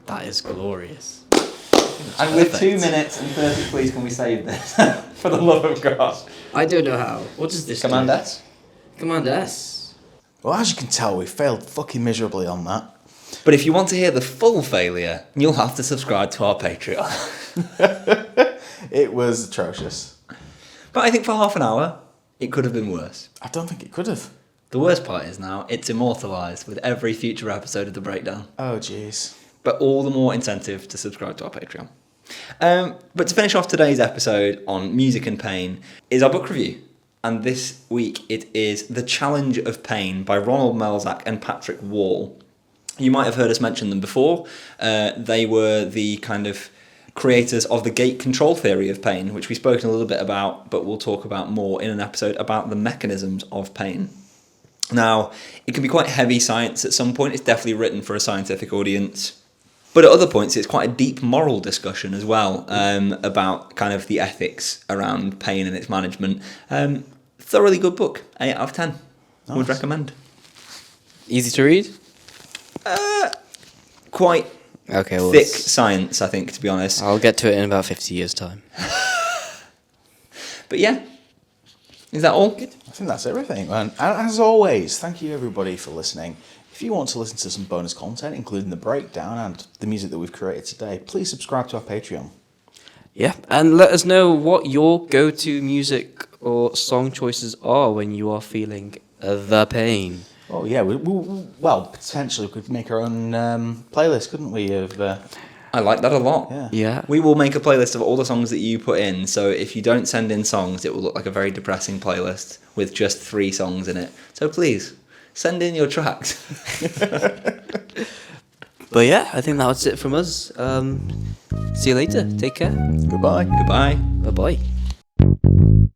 That is glorious. And with 2 minutes and 30, please can we save this? For the love of God. I don't know how. What does this Command do? S? Command S. Well, as you can tell, we failed fucking miserably on that. But if you want to hear the full failure, you'll have to subscribe to our Patreon. It was atrocious. But I think for half an hour, it could have been worse. I don't think it could have. The worst part is now, it's immortalised with every future episode of The Breakdown. Oh, jeez. But all the more incentive to subscribe to our Patreon. But to finish off today's episode on music and pain is our book review. And this week it is The Challenge of Pain by Ronald Melzack and Patrick Wall. You might have heard us mention them before. They were the kind of creators of the gate control theory of pain, which we've spoken a little bit about, but we'll talk about more in an episode about the mechanisms of pain. Now, it can be quite heavy science at some point. It's definitely written for a scientific audience. But at other points, it's quite a deep moral discussion as well, about kind of the ethics around pain and its management. Thoroughly good book, 8 out of 10. Nice. Would recommend. Easy to read? Quite Okay, well, thick science, I think, to be honest. I'll get to it in about 50 years' time. But yeah, is that all? I think that's everything. And as always, thank you everybody for listening. If you want to listen to some bonus content, including the breakdown and the music that we've created today, please subscribe to our Patreon. Yeah, and let us know what your go-to music or song choices are when you are feeling the pain. Oh yeah, well, potentially we could make our own playlist, couldn't we? Of I I like that a lot. Yeah. Yeah. We will make a playlist of all the songs that you put in. So if you don't send in songs, it will look like a very depressing playlist with just 3 songs in it. So please send in your tracks. But yeah, I think that was it from us. See you later. Take care. Goodbye. Goodbye. Bye bye.